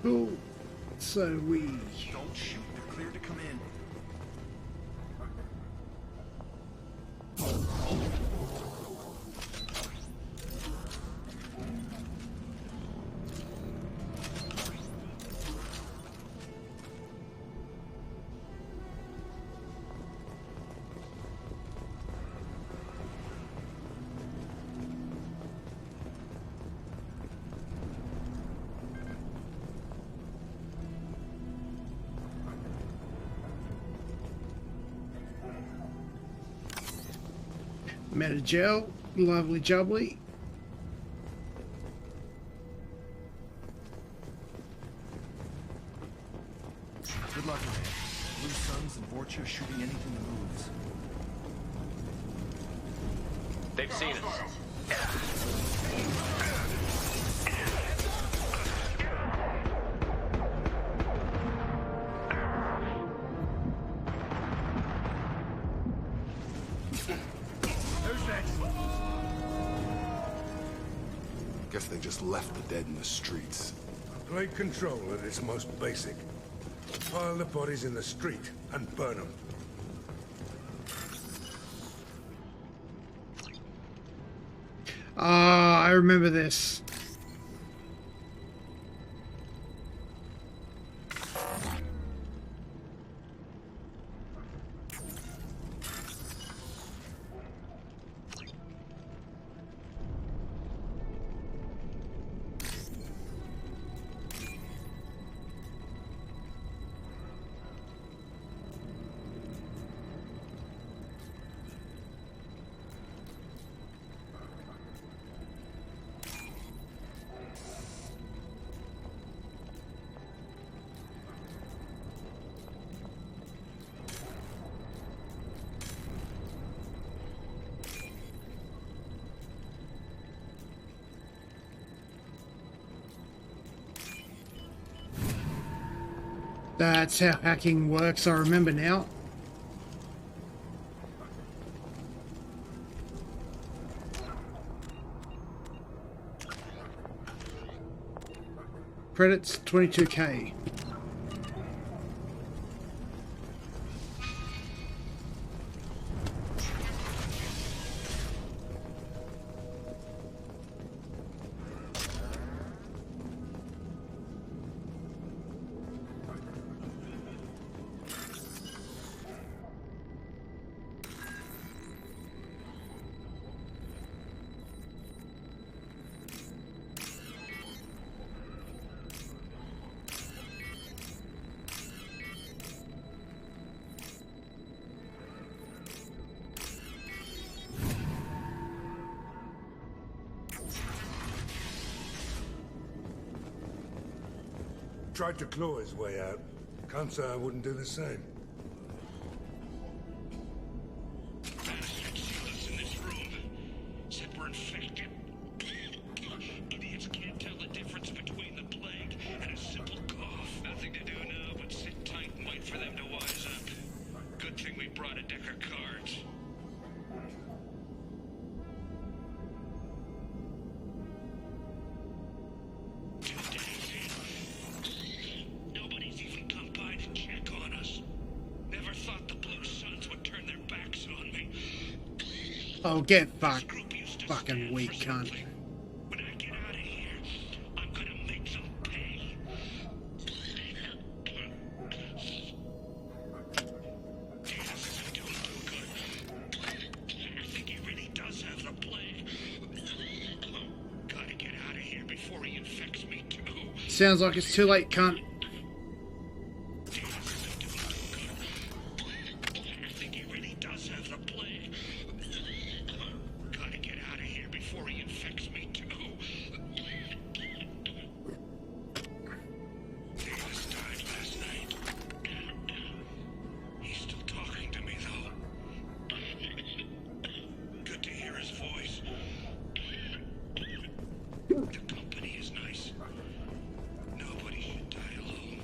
Cool. So we... Don't shoot. They're clear to come in. Metagel, lovely jubbly. Good luck, man. Blue Suns and Vorcha shooting anything that moves. They've seen us. Guess they just left the dead in the streets. Plague control at its most basic. Pile the bodies in the street and burn them. Ah, I remember this. That's how hacking works, I remember now. Credits 22k. tried to claw his way out. Can't say I wouldn't do the same. Bastards sealed us in this room. Said we're infected. Idiots can't tell the difference between the plague and a simple cough. Nothing to do now but sit tight and wait for them to wise up. Good thing we brought a deck of cards. Nobody's even come by to check on us. Never thought the Blue Suns would turn their backs on me. Oh, get fucked. Fucking weak cunt. When I get out of here, I'm gonna make them pay. Dennis isn't doing too good. I think he really does have the plague. Gotta get out of here before he infects me too. Sounds like it's too late, cunt. I think he really does have the plague. Gotta get out of here before he infects me too. Davis died last night. He's still talking to me though. Good to hear his voice. The company is nice. Nobody should die alone.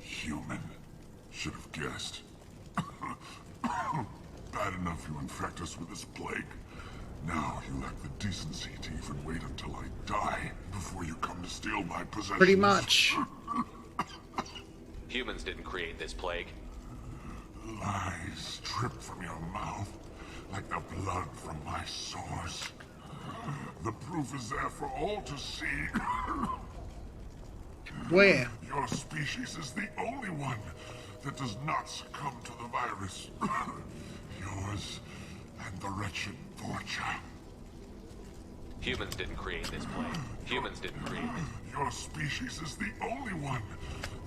Human. Should have guessed. Bad enough you infect us with this plague. Now you lack the decency to even wait until I die before you come to steal my possessions. Pretty much. Humans didn't create this plague. Lies drip from your mouth like the blood from my sores. The proof is there for all to see. Where? Your species is the only one that does not succumb to the virus. Yours and the wretched Vorcha. Humans didn't create this plague. Humans didn't create it. Your species is the only one.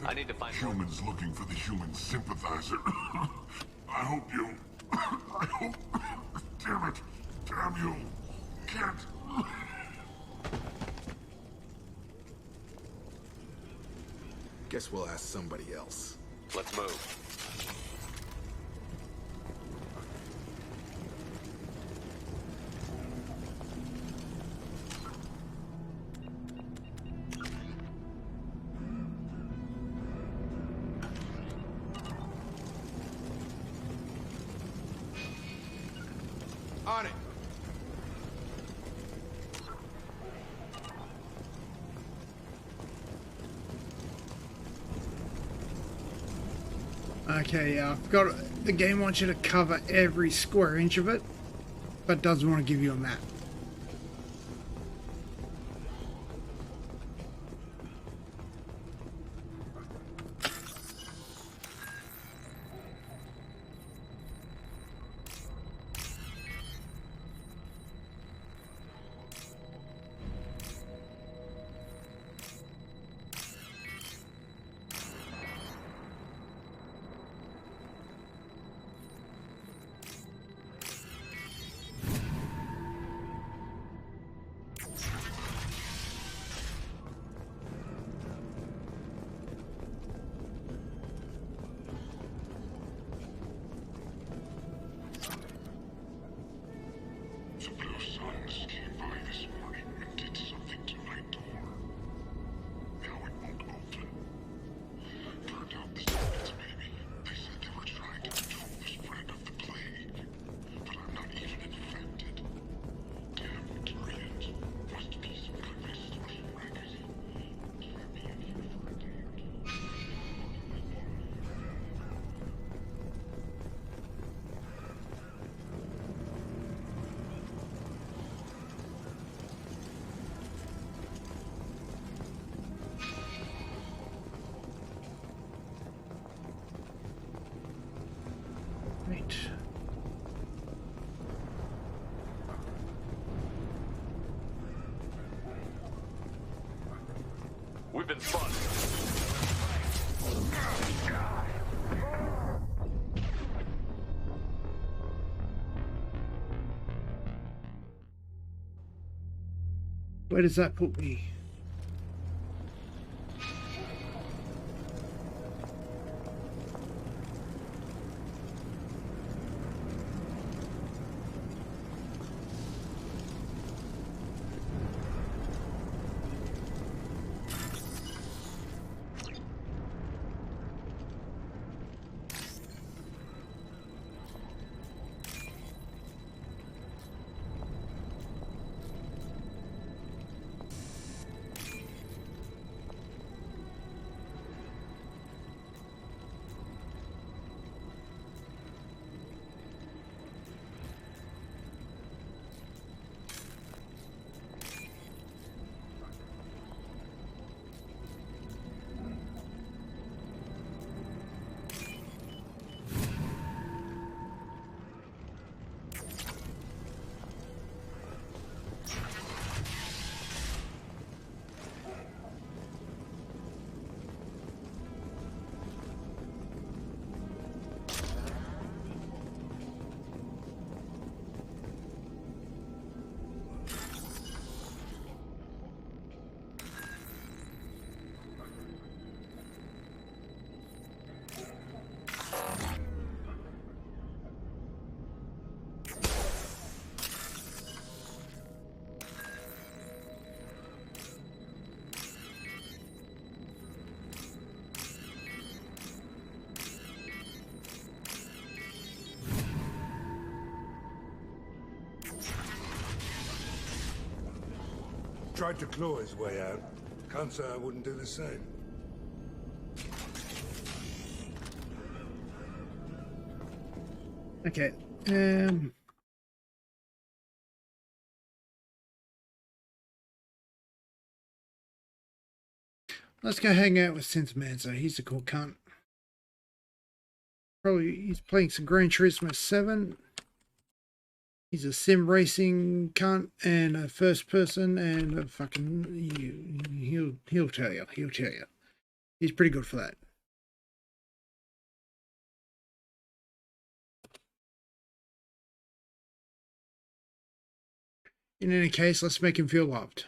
I need to find humans looking for the human sympathizer. I hope you. I hope. Damn it! Damn you! Can't. Guess we'll ask somebody else. Let's move. On it. Okay, yeah, I've got the game wants you to cover every square inch of it, but doesn't want to give you a map. The Blue Suns came by this morning and did something to my door. Now it won't open. Turned out the Soviets, maybe. They said they were trying to control the spread of the plague. But I'm not even infected. Damn variant. Must be some kind of distortion record. Trap me in here for a day or two. Right. We've been spotted. Where does that put me? Tried to claw his way out. Can't say I wouldn't do the same. Okay. Let's go hang out with Synth Manzo. He's a cool cunt. Probably he's playing some Gran Turismo 7. He's a sim racing cunt and a first person and a fucking he'll tell you. He'll tell you. He's pretty good for that. In any case, let's make him feel loved.